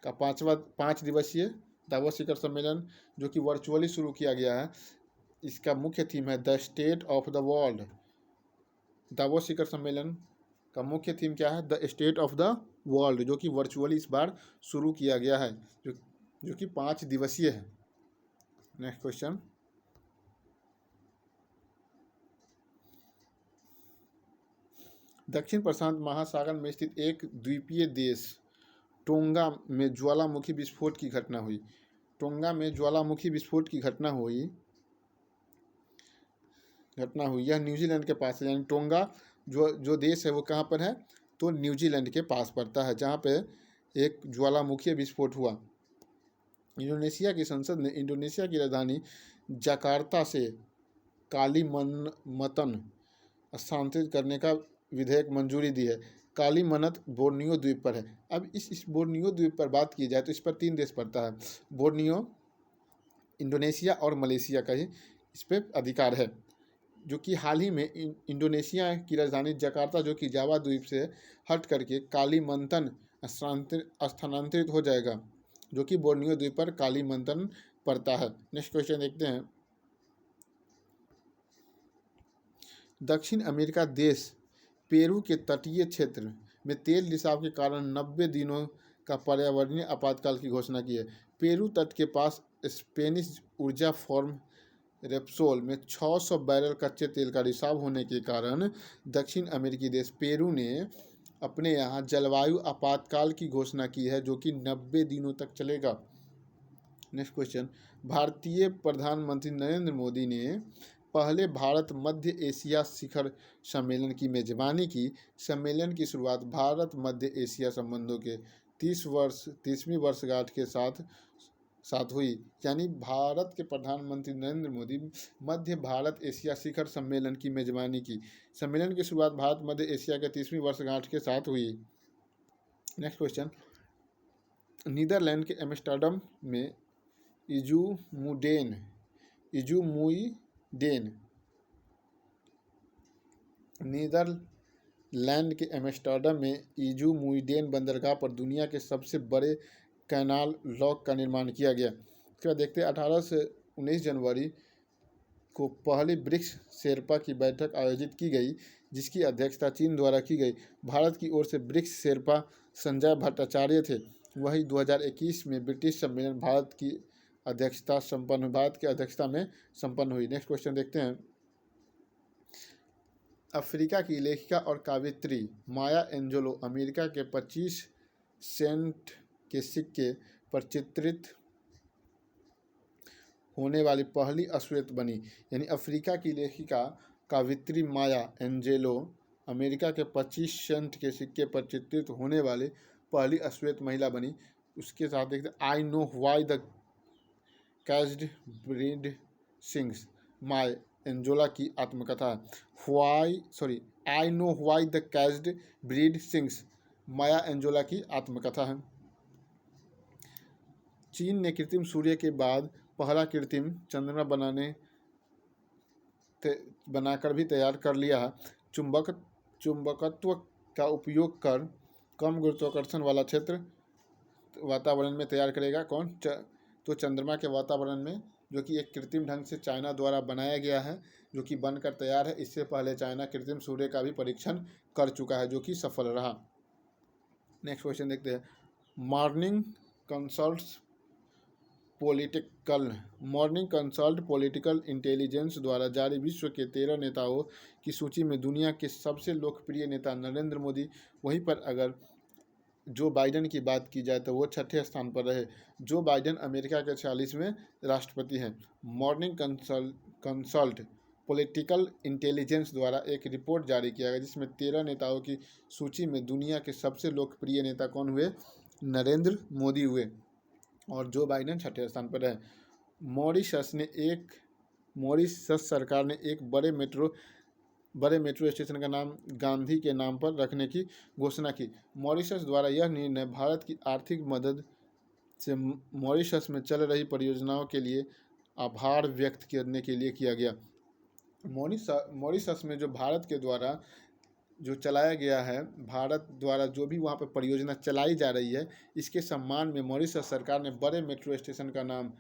का 5 दिवसीय दावोस शिखर सम्मेलन जो कि वर्चुअली शुरू किया गया है, इसका मुख्य थीम है the state of the world. Davos शिखर सम्मेलन का मुख्य थीम क्या है? The state of the world, जो कि वर्चुअली इस बार शुरू किया गया है, जो कि 5 दिवसीय है। नेक्स्ट क्वेश्चन, दक्षिण प्रशांत महासागर में स्थित एक द्वीपीय देश टोंगा में ज्वालामुखी विस्फोट की घटना हुई। टोंगा में ज्वालामुखी विस्फोट की घटना हुई। यह न्यूजीलैंड के पास है, यानी टोंगा जो देश है वो कहाँ पर है, तो न्यूजीलैंड के पास पड़ता है, जहाँ पे एक ज्वालामुखी विस्फोट हुआ। इंडोनेशिया की संसद ने इंडोनेशिया की राजधानी जकार्ता से कालीमनतन स्थानांतरित करने का विधेयक मंजूरी दी है। कालीमनत बोर्नियो द्वीप पर है। अब इस बोर्नियो द्वीप पर बात की जाए तो इस पर 3 देश पड़ता है। बोर्नियो, इंडोनेशिया और मलेशिया का ही इस पर अधिकार है, जो कि हाल ही में इंडोनेशिया की राजधानी जकार्ता, जो कि जावा द्वीप से हट करके कालीमंतन स्थानांतरित हो जाएगा, जो कि बोर्नियो द्वीप पर कालीमंतन पड़ता है। नेक्स्ट क्वेश्चन देखते हैं, दक्षिण अमेरिका देश पेरू के तटीय क्षेत्र में तेल रिसाव के कारण 90 दिनों का पर्यावरणीय आपातकाल की घोषणा की है। पेरू तट के पास स्पेनिश ऊर्जा फर्म रेप्सोल में 600 बैरल कच्चे तेल का रिसाव होने के कारण दक्षिण अमेरिकी देश पेरू ने अपने यहाँ जलवायु आपातकाल की घोषणा की है, जो कि 90 दिनों तक चलेगा। नेक्स्ट क्वेश्चन, भारतीय प्रधानमंत्री नरेंद्र मोदी ने पहले भारत मध्य एशिया शिखर सम्मेलन की मेजबानी की। सम्मेलन की शुरुआत भारत मध्य एशिया संबंधों के 30वीं वर्षगांठ के साथ हुई, यानी भारत के प्रधानमंत्री नरेंद्र मोदी मध्य भारत एशिया शिखर सम्मेलन की मेजबानी की। सम्मेलन की शुरुआत भारत मध्य एशिया के 30वीं वर्षगांठ के साथ हुई। नेक्स्ट क्वेश्चन, नीदरलैंड के एम्स्टर्डम में नीदरलैंड के एम्स्टर्डम में इजुमुइडेन बंदरगाह पर दुनिया के सबसे बड़े कैनाल लॉक का निर्माण किया गया। इसके बाद देखते हैं, 18 से 19 जनवरी को पहली ब्रिक्स शेर्पा की बैठक आयोजित की गई, जिसकी अध्यक्षता चीन द्वारा की गई। भारत की ओर से ब्रिक्स शेर्पा संजय भट्टाचार्य थे। वही 2021 में ब्रिटिश सम्मेलन भारत की अध्यक्षता में संपन्न हुई। नेक्स्ट क्वेश्चन देखते हैं, अफ्रीका की लेखिका और कवयित्री माया एंजेलो अमेरिका के 25 सेंट के सिक्के पर चित्रित होने वाली पहली अश्वेत बनी। यानी अफ्रीका की लेखिका कवयित्री माया एंजेलो अमेरिका के 25 सेंट के सिक्के पर चित्रित होने वाली पहली अश्वेत महिला बनी। उसके साथ देखते I know why the caged bird sings Maya Angelou की आत्मकथा है। I know why the caged bird sings Maya Angelou की आत्मकथा है। चीन ने कृत्रिम सूर्य के बाद पहला कृत्रिम चंद्रमा बनाकर भी तैयार कर लिया है। चुंबकत्व का उपयोग कर कम गुरुत्वाकर्षण वाला क्षेत्र वातावरण में तैयार करेगा कौन? तो चंद्रमा के वातावरण में, जो कि एक कृत्रिम ढंग से चाइना द्वारा बनाया गया है, जो कि बनकर तैयार है। इससे पहले चाइना कृत्रिम सूर्य का भी परीक्षण कर चुका है, जो कि सफल रहा। नेक्स्ट क्वेश्चन देखते हैं। मॉर्निंग कंसल्ट पॉलिटिकल इंटेलिजेंस द्वारा जारी विश्व के 13 नेताओं की सूची में दुनिया के सबसे लोकप्रिय नेता नरेंद्र मोदी, वहीं पर अगर जो बाइडेन की बात की जाए तो वो 6ठे स्थान पर रहे। जो बाइडेन अमेरिका के 46वें राष्ट्रपति हैं। मॉर्निंग कंसल्ट पॉलिटिकल इंटेलिजेंस द्वारा एक रिपोर्ट जारी किया गया, जिसमें 13 नेताओं की सूची में दुनिया के सबसे लोकप्रिय नेता कौन हुए? नरेंद्र मोदी हुए, और जो बाइडेन 6ठे स्थान पर रहे। मॉरिशस सरकार ने एक बड़े मेट्रो स्टेशन का नाम गांधी के नाम पर रखने की घोषणा की। मॉरिशस द्वारा यह निर्णय भारत की आर्थिक मदद से मॉरिशस में चल रही परियोजनाओं के लिए आभार व्यक्त करने के लिए किया गया। मॉरिशस में जो भारत के द्वारा जो चलाया गया है, भारत द्वारा जो भी वहाँ पर परियोजना चलाई जा रही है, इसके सम्मान में मॉरिशस सरकार ने बड़े मेट्रो स्टेशन का नाम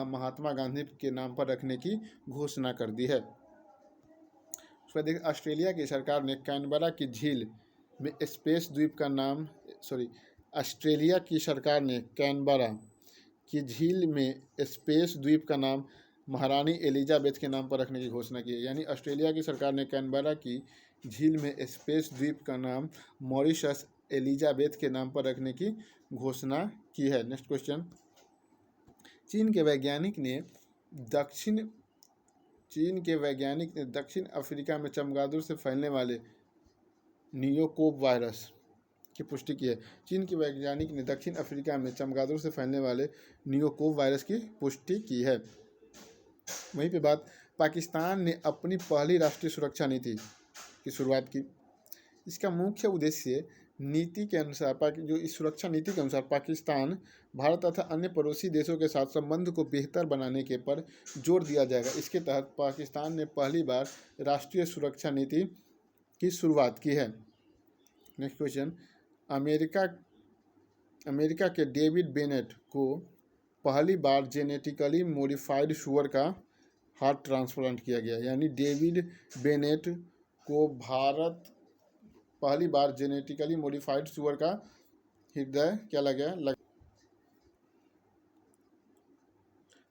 महात्मा गांधी के नाम पर रखने की घोषणा कर दी है। उसके बाद ऑस्ट्रेलिया की सरकार ने कैनबरा की झील में स्पेस द्वीप का नाम ऑस्ट्रेलिया की सरकार ने कैनबरा की झील में स्पेस द्वीप का नाम महारानी एलिजाबेथ के नाम पर रखने की घोषणा की है। यानी ऑस्ट्रेलिया की सरकार ने कैनबरा की झील में स्पेस द्वीप का नाम मॉरिशस एलिजाबेथ के नाम पर रखने की घोषणा की है। Next question. चीन के वैज्ञानिक ने दक्षिण अफ्रीका में चमगादड़ से फैलने वाले नियोकोब वायरस की पुष्टि की है। चीन के वैज्ञानिक ने दक्षिण अफ्रीका में चमगादड़ से फैलने वाले नियोकोब वायरस की पुष्टि की है। वहीं पे बात, पाकिस्तान ने अपनी पहली राष्ट्रीय सुरक्षा नीति की शुरुआत की। इसका मुख्य उद्देश्य नीति के अनुसार जो इस सुरक्षा नीति के अनुसार पाकिस्तान, भारत तथा अन्य पड़ोसी देशों के साथ संबंध को बेहतर बनाने के पर जोर दिया जाएगा। इसके तहत पाकिस्तान ने पहली बार राष्ट्रीय सुरक्षा नीति की शुरुआत की है। Next question. अमेरिका के डेविड बेनेट को पहली बार जेनेटिकली मॉडिफाइड सुअर का हार्ट ट्रांसप्लांट किया गया। यानी डेविड बेनेट को पहली बार जेनेटिकली मॉडिफाइड सुअर का हृदय क्या लगा?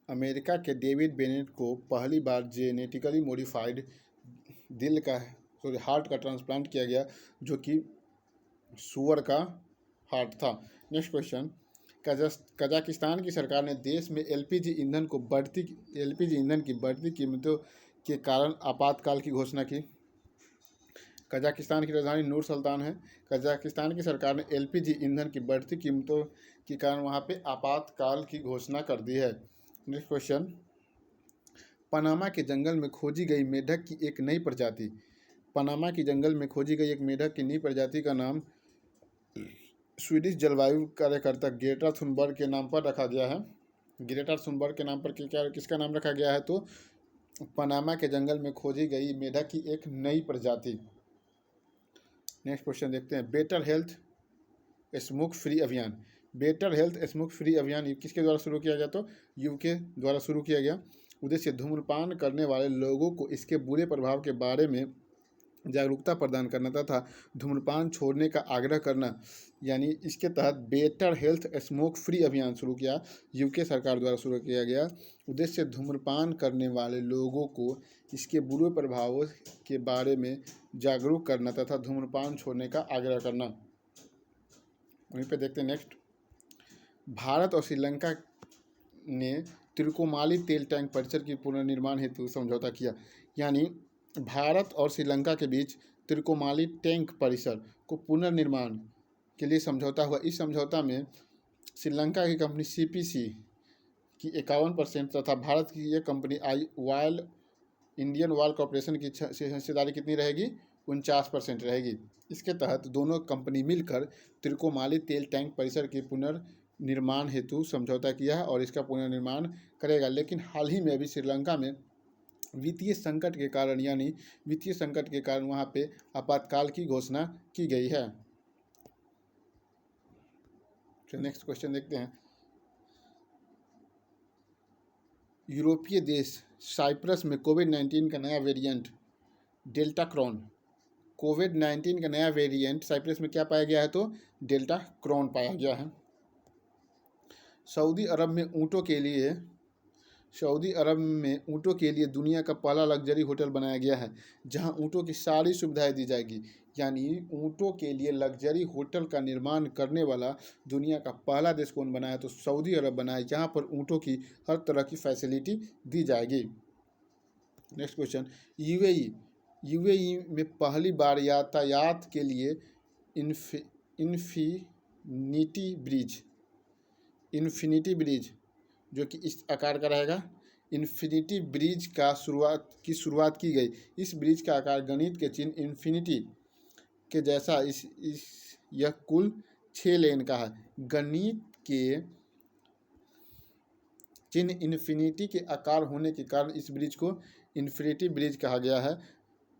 अमेरिका के डेविड बेनेट को पहली बार जेनेटिकली मॉडिफाइड हार्ट का ट्रांसप्लांट किया गया, जो कि सुअर का हार्ट था। Next question. कजाकिस्तान की सरकार ने देश में एलपीजी ईंधन की बढ़ती कीमतों के कारण आपातकाल की घोषणा की। कजाकिस्तान की राजधानी नूर सुल्तान है। कजाकिस्तान की सरकार ने एलपीजी ईंधन की बढ़ती कीमतों के कारण वहाँ पे आपातकाल की घोषणा कर दी है। Next question. पनामा के जंगल में खोजी गई मेढक की एक नई प्रजाति की नई प्रजाति का नाम स्वीडिश जलवायु कार्यकर्ता ग्रेटा थुनबर्ग के नाम पर रखा गया है। ग्रेटा थुनबर्ग के नाम पर किसका नाम रखा गया है? तो पनामा के जंगल में खोजी गई मेढक की एक नई प्रजाति। नेक्स्ट क्वेश्चन देखते हैं। बेटर हेल्थ स्मोक फ्री अभियान किसके द्वारा शुरू किया गया? तो यूके द्वारा शुरू किया गया। उद्देश्य धूम्रपान करने वाले लोगों को इसके बुरे प्रभाव के बारे में जागरूकता प्रदान करना तथा धूम्रपान छोड़ने का आग्रह करना, यानी इसके तहत बेटर हेल्थ स्मोक फ्री अभियान शुरू किया, यूके सरकार द्वारा शुरू किया गया। उद्देश्य धूम्रपान करने वाले लोगों को इसके बुरे प्रभावों के बारे में जागरूक करना तथा धूम्रपान छोड़ने का आग्रह करना। वहीं पे देखते हैं नेक्स्ट, भारत और श्रीलंका ने त्रिकोमाली तेल टैंक परिसर की पुनर्निर्माण हेतु समझौता किया, यानी भारत और श्रीलंका के बीच त्रिकोमाली टैंक परिसर को पुनर्निर्माण के लिए समझौता हुआ। इस समझौता में श्रीलंका की कंपनी सीपीसी की 51% तथा भारत की यह कंपनी इंडियन ऑयल कॉरपोरेशन की हिस्सेदारी कितनी रहेगी, 49% रहेगी। इसके तहत दोनों कंपनी मिलकर त्रिकोमाली तेल टैंक परिसर के पुनर्निर्माण हेतु समझौता किया है और इसका पुनर्निर्माण करेगा। लेकिन हाल ही में अभी श्रीलंका में वित्तीय संकट के कारण वहाँ पे आपातकाल की घोषणा की गई है। तो नेक्स्ट क्वेश्चन देखते हैं, यूरोपीय देश साइप्रस में कोविड-19 का नया वेरिएंट डेल्टा क्रॉन, कोविड-19 का नया वेरिएंट साइप्रस में क्या पाया गया है, तो डेल्टा क्रॉन पाया गया है। सऊदी अरब में ऊँटों के लिए दुनिया का पहला लग्जरी होटल बनाया गया है, जहां ऊँटों की सारी सुविधाएं दी जाएगी। यानी ऊँटों के लिए लग्जरी होटल का निर्माण करने वाला दुनिया का पहला देश कौन बना है, तो सऊदी अरब बना है, जहां पर ऊँटों की हर तरह की फैसिलिटी दी जाएगी। नेक्स्ट क्वेश्चन, यूएई में पहली बार यातायात के लिए इन्फिनिटी ब्रिज जो कि इस आकार का रहेगा, इन्फिनिटी ब्रिज का शुरुआत की गई। इस ब्रिज का आकार गणित के चिन्ह इन्फिनिटी के जैसा यह कुल 6 लेन का है। गणित के चिन्ह इन्फिनिटी के आकार होने के कारण इस ब्रिज को इन्फिनिटी ब्रिज कहा गया है,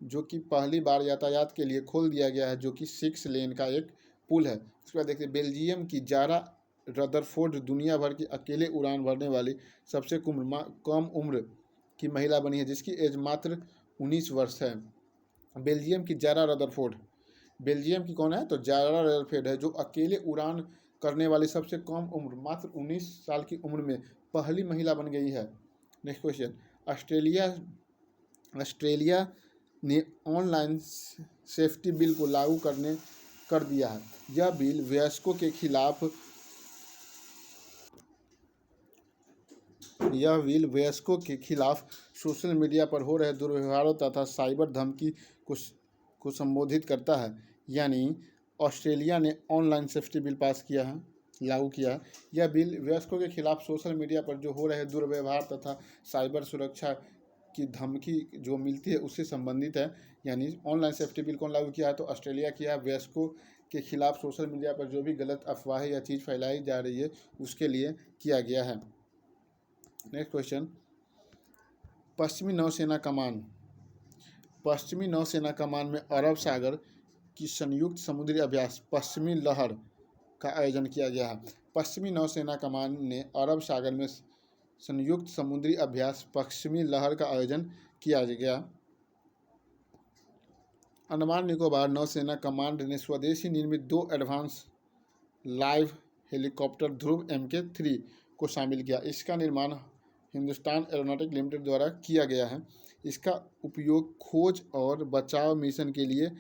जो कि पहली बार यातायात के लिए खोल दिया गया है, जो कि 6 लेन का एक पुल है। उसके बाद देखते बेल्जियम की जारा रदरफोर्ड दुनिया भर की अकेले उड़ान भरने वाली सबसे कम उम्र की महिला बनी है, जिसकी एज मात्र 19 वर्ष है। बेल्जियम की जारा रदरफोर्ड, बेल्जियम की कौन है, तो जारा रदरफोर्ड है, जो अकेले उड़ान करने वाली सबसे कम उम्र मात्र 19 साल की उम्र में पहली महिला बन गई है। नेक्स्ट क्वेश्चन, ऑस्ट्रेलिया ने ऑनलाइन सेफ्टी बिल को लागू कर दिया है। यह बिल वयस्कों के खिलाफ सोशल मीडिया पर हो रहे दुर्व्यवहारों तथा साइबर धमकी को संबोधित करता है। यानी ऑस्ट्रेलिया ने ऑनलाइन सेफ्टी बिल लागू किया है। यह बिल वयस्कों के खिलाफ सोशल मीडिया पर जो हो रहे दुर्व्यवहार तथा साइबर सुरक्षा की धमकी जो मिलती है उससे संबंधित है। यानी ऑनलाइन सेफ्टी बिल कौन लागू किया है, तो ऑस्ट्रेलिया किया है। वयस्कों के खिलाफ सोशल मीडिया पर जो भी गलत अफवाहें या चीज़ फैलाई जा रही है उसके लिए किया गया है। नेक्स्ट क्वेश्चन, पश्चिमी नौसेना कमान में अरब सागर की संयुक्त समुद्री अभ्यास पश्चिमी लहर का आयोजन किया गया है। पश्चिमी नौसेना कमान ने अरब सागर में संयुक्त समुद्री अभ्यास पश्चिमी लहर का आयोजन किया गया। अंडमान निकोबार नौसेना कमांड ने स्वदेशी निर्मित 2 एडवांस लाइव हेलीकॉप्टर ध्रुव MK3 को शामिल किया। इसका निर्माण हिंदुस्तान एरोनॉटिक लिमिटेड द्वारा किया गया है। इसका उपयोग खोज और बचाव मिशन के लिए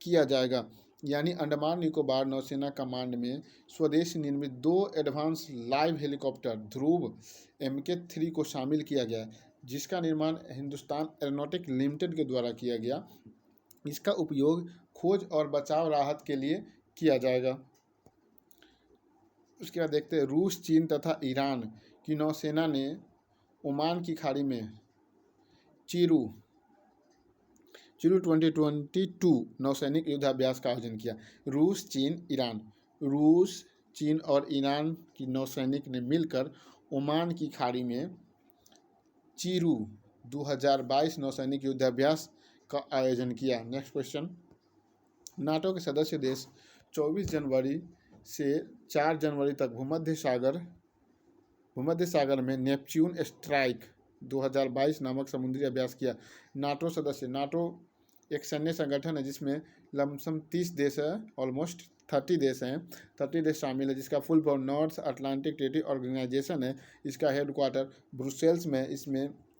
किया जाएगा। यानी अंडमान निकोबार नौसेना कमांड में स्वदेशी निर्मित 2 एडवांस लाइव हेलीकॉप्टर ध्रुव MK3 को शामिल किया गया, जिसका निर्माण हिंदुस्तान एरोनॉटिक लिमिटेड के द्वारा किया गया। इसका उपयोग खोज और बचाव राहत के लिए किया जाएगा। उसके बाद देखते हैं, रूस, चीन तथा ईरान की नौसेना ने ओमान की खाड़ी में चीरू 2022 नौसैनिक युद्धाभ्यास का आयोजन किया। रूस, चीन और ईरान की नौसैनिक ने मिलकर ओमान की खाड़ी में चीरू 2022 नौसैनिक युद्धाभ्यास का आयोजन किया। नेक्स्ट क्वेश्चन, नाटो के सदस्य देश 24 जनवरी से 4 जनवरी तक भूमध्य सागर में नेपच्यून स्ट्राइक 2022 नामक समुद्री अभ्यास किया। नाटो एक सैन्य संगठन है जिसमें लमसम 30 देश है, ऑलमोस्ट 30 देश हैं, 30 देश शामिल है, जिसका full form North Atlantic Treaty Organization है। इसका हेडक्वार्टर ब्रुसेल्स में।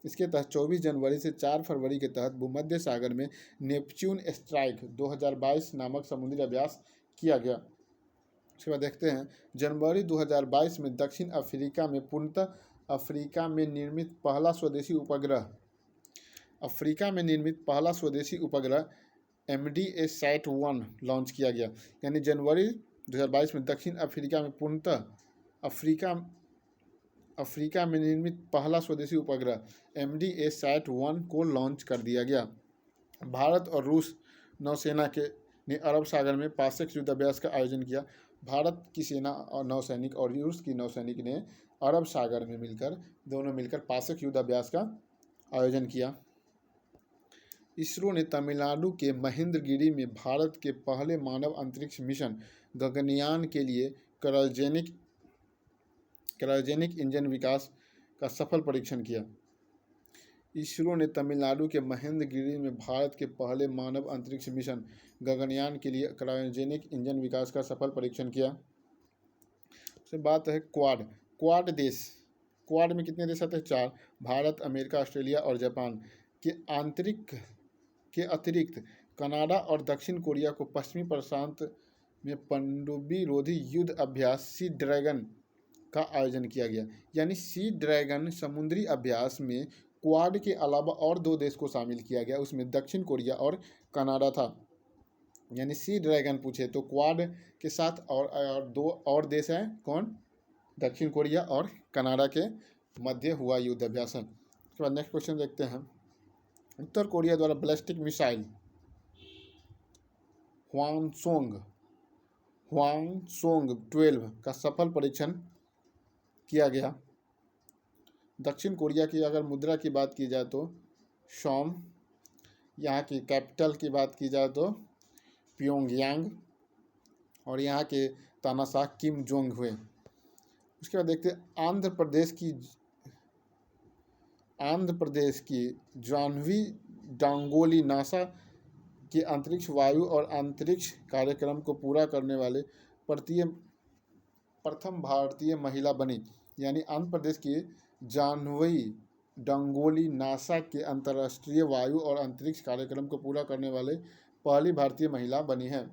इसके तहत 24 जनवरी से 4 फरवरी के तहत भूमध्य सागर में नेपच्यून स्ट्राइक 2022 नामक समुद्री अभ्यास किया गया। उसके बाद देखते हैं जनवरी 2022 में दक्षिण अफ्रीका में पूर्णतः अफ्रीका में निर्मित पहला स्वदेशी उपग्रह MDA-SAT-1 लॉन्च किया गया। यानी जनवरी 2022 में दक्षिण अफ्रीका में पूर्णतः अफ्रीका में निर्मित पहला स्वदेशी उपग्रह MDA-SAT-1 को लॉन्च कर दिया गया। भारत और रूस नौसेना ने अरब सागर में पाशेक युद्धाभ्यास का आयोजन किया। भारत की सेना और नौसैनिक और रूस की नौसैनिक ने अरब सागर में दोनों मिलकर पाशेक युद्धाभ्यास का आयोजन किया। इसरो ने तमिलनाडु के महेंद्रगिरी में भारत के पहले मानव अंतरिक्ष मिशन गगनयान के लिए क्रायोजेनिक इंजन विकास का सफल परीक्षण किया। इसरो ने तमिलनाडु के महेंद्रगिरी में भारत के पहले मानव अंतरिक्ष मिशन गगनयान के लिए क्रायोजेनिक इंजन विकास का सफल परीक्षण किया। उसके बाद है क्वाड में कितने देश आते हैं? 4। भारत, अमेरिका, ऑस्ट्रेलिया और जापान के अतिरिक्त कनाडा और दक्षिण कोरिया को पश्चिमी प्रशांत में पनडुब्बी रोधी युद्ध अभ्यास सी ड्रैगन का आयोजन किया गया। यानी सी ड्रैगन समुद्री अभ्यास में क्वाड के अलावा और 2 देश को शामिल किया गया, उसमें दक्षिण कोरिया और कनाडा था। यानी सी ड्रैगन पूछे तो क्वाड के साथ और 2 और देश हैं, कौन? दक्षिण कोरिया और कनाडा के मध्य हुआ युद्ध अभ्यास है। उसके बाद नेक्स्ट क्वेश्चन देखते हैं। उत्तर कोरिया द्वारा बैलिस्टिक मिसाइल हवानसोंग 12 का सफल परीक्षण किया गया। दक्षिण कोरिया की अगर मुद्रा की बात की जाए तो शॉम, यहाँ की कैपिटल की बात की जाए तो प्योंगयांग और यहाँ के तानाशाह किम जोंग हुए। उसके बाद देखते हैं आंध्र प्रदेश की जाह्नवी डांगोली नासा के अंतरिक्ष वायु और अंतरिक्ष कार्यक्रम को पूरा करने वाले प्रथम भारतीय महिला बनी। यानी आंध्र प्रदेश की जाह्नवी डांगोली नासा के अंतर्राष्ट्रीय वायु और अंतरिक्ष कार्यक्रम को पूरा करने वाले पहली भारतीय महिला बनी है।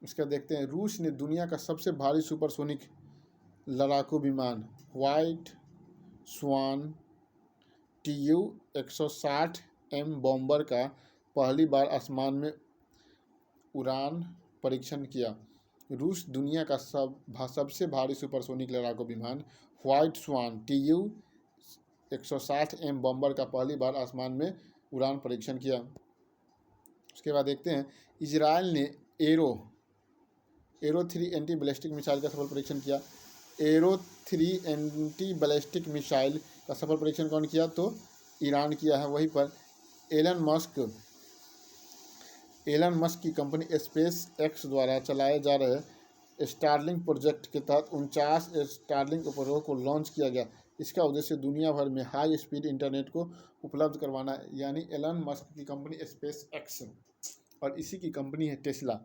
उसका देखते हैं रूस ने दुनिया का सबसे भारी सुपरसोनिक लड़ाकू विमान व्हाइट स्वान Tu-160M बॉम्बर का पहली बार आसमान में उड़ान परीक्षण किया। रूस दुनिया का सबसे भारी सुपरसोनिक लड़ाकू विमान व्हाइट स्वान Tu-160M बॉम्बर का पहली बार आसमान में उड़ान परीक्षण किया। उसके बाद देखते हैं इजराइल ने एरो 3 एंटी बैलिस्टिक मिसाइल का सफल परीक्षण किया। एरो 3 एंटी बैलिस्टिक मिसाइल का सफल परीक्षण कौन किया? तो ईरान किया है। वहीं पर एलन मस्क की कंपनी स्पेस एक्स द्वारा चलाए जा रहे स्टारलिंक प्रोजेक्ट के तहत 49 स्टारलिंक उपग्रहों को लॉन्च किया गया। इसका उद्देश्य दुनिया भर में हाई स्पीड इंटरनेट को उपलब्ध करवाना है। यानी एलन मस्क की कंपनी स्पेस एक्स और इसी की कंपनी है टेस्ला।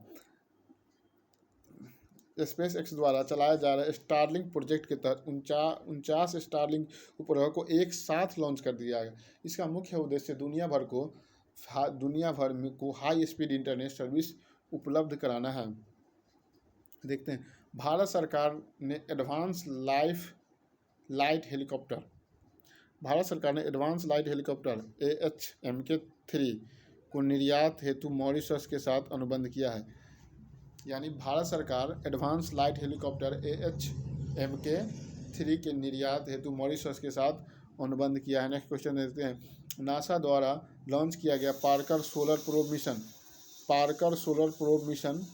स्पेस एक्स द्वारा चलाया जा रहे स्टारलिंक प्रोजेक्ट के तहत 49 स्टारलिंक उपग्रहों को एक साथ लॉन्च कर दिया गया। इसका मुख्य उद्देश्य दुनिया भर को हाई स्पीड इंटरनेट सर्विस उपलब्ध कराना है। देखते हैं भारत सरकार ने एडवांस लाइट हेलीकॉप्टर AH-MK3 को निर्यात हेतु मॉरिशस के साथ अनुबंध किया है। यानी भारत सरकार एडवांस लाइट हेलीकॉप्टर AH-MK3 के निर्यात हेतु मॉरिशस के साथ अनुबंध किया है। नेक्स्ट क्वेश्चन देखते हैं नासा द्वारा लॉन्च किया गया पार्कर सोलर प्रोब मिशन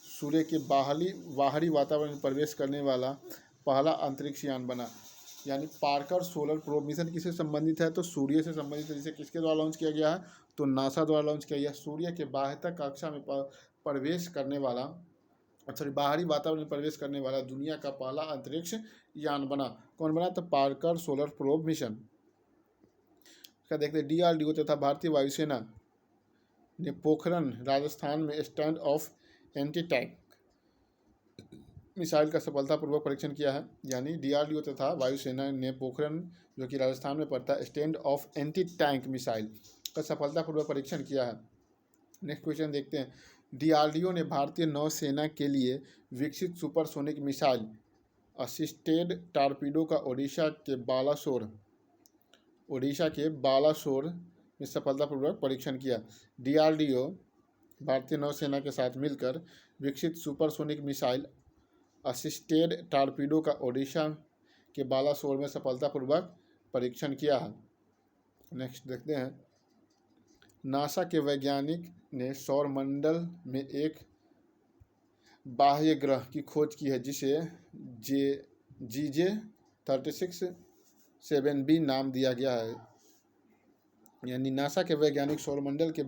सूर्य के बाहरी वातावरण में प्रवेश करने वाला पहला अंतरिक्ष यान बना। यानी पार्कर सोलर प्रोब मिशन किससे संबंधित है? तो सूर्य से संबंधित है। जिसे किसके द्वारा लॉन्च किया गया है? तो नासा द्वारा लॉन्च किया गया। सूर्य के बाह्य कक्षा में प्रवेश करने वाला बाहरी वातावरण में प्रवेश करने वाला दुनिया का पहला अंतरिक्ष यान बना। कौन बना? तो पार्कर सोलर प्रोब मिशन। इसका देखते हैं DRDO तथा भारतीय वायुसेना ने पोखरण राजस्थान में stand of anti tank missile का सफलतापूर्वक परीक्षण किया है। यानी डीआरडीओ तथा वायुसेना ने पोखरण, जो कि राजस्थान में पड़ता है, stand of anti tank missile का सफलतापूर्वक परीक्षण किया है। नेक्स्ट क्वेश्चन देखते हैं। डीआरडीओ ने भारतीय नौसेना के लिए विकसित सुपरसोनिक मिसाइल असिस्टेड टारपीडो का ओडिशा के बालासोर में सफलतापूर्वक परीक्षण किया। डीआरडीओ भारतीय नौसेना के साथ मिलकर विकसित सुपरसोनिक मिसाइल असिस्टेड टारपीडो का ओडिशा के बालासोर में सफलतापूर्वक परीक्षण किया है। नेक्स्ट देखते हैं। नासा के वैज्ञानिक ने सौरमंडल में एक बाह्य ग्रह की खोज की है जिसे GJ36-7b नाम दिया गया है। यानी नासा के वैज्ञानिक सौरमंडल के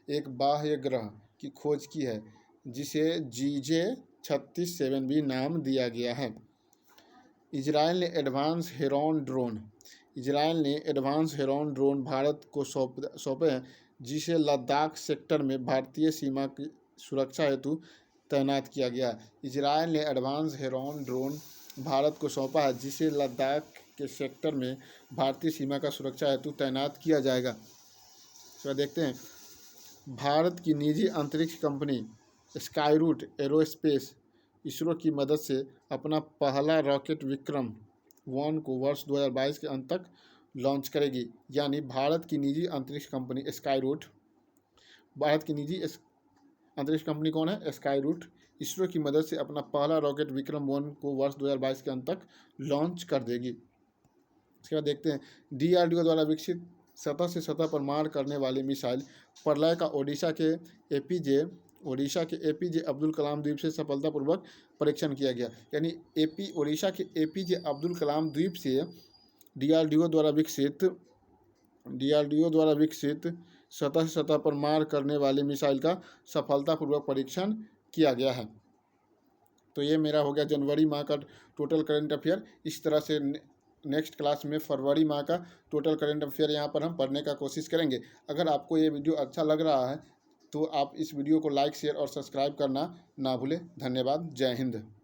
एक बाह्य ग्रह की खोज की है जिसे GJ36-7b नाम दिया गया है। इजराइल ने एडवांस हेरॉन ड्रोन भारत को सौंपे हैं जिसे लद्दाख सेक्टर में भारतीय सीमा की सुरक्षा हेतु तैनात किया गया। इजराइल ने एडवांस हेरॉन ड्रोन भारत को सौंपा है जिसे लद्दाख के सेक्टर में भारतीय सीमा का सुरक्षा हेतु तैनात किया जाएगा। तो देखते हैं। भारत की निजी अंतरिक्ष कंपनी स्काईरूट एरोस्पेस इसरो की मदद से अपना पहला रॉकेट विक्रम-1 को वर्ष 2022 के अंत तक लॉन्च करेगी। यानी भारत की निजी अंतरिक्ष कंपनी स्काईरूट, भारत की निजी अंतरिक्ष कंपनी कौन है? स्काईरूट, इसरो की मदद से अपना पहला रॉकेट विक्रम-1 को वर्ष 2022 के अंत तक लॉन्च कर देगी। इसके बाद देखते हैं। डीआरडीओ द्वारा विकसित सतह से सतह पर मार करने वाली मिसाइल प्रलय का ओडिशा के एपीजे अब्दुल कलाम द्वीप से सफलतापूर्वक परीक्षण किया गया। यानी ओडिशा के एपीजे अब्दुल कलाम द्वीप से डीआरडीओ द्वारा विकसित सतह से सतह पर मार करने वाली मिसाइल का सफलतापूर्वक परीक्षण किया गया है। तो ये मेरा हो गया जनवरी माह का टोटल करंट अफेयर। इस तरह से नेक्स्ट क्लास में फरवरी माह का टोटल करंट अफेयर यहाँ पर हम पढ़ने का कोशिश करेंगे। अगर आपको ये वीडियो अच्छा लग रहा है तो आप इस वीडियो को लाइक, शेयर और सब्सक्राइब करना ना भूलें। धन्यवाद। जय हिंद।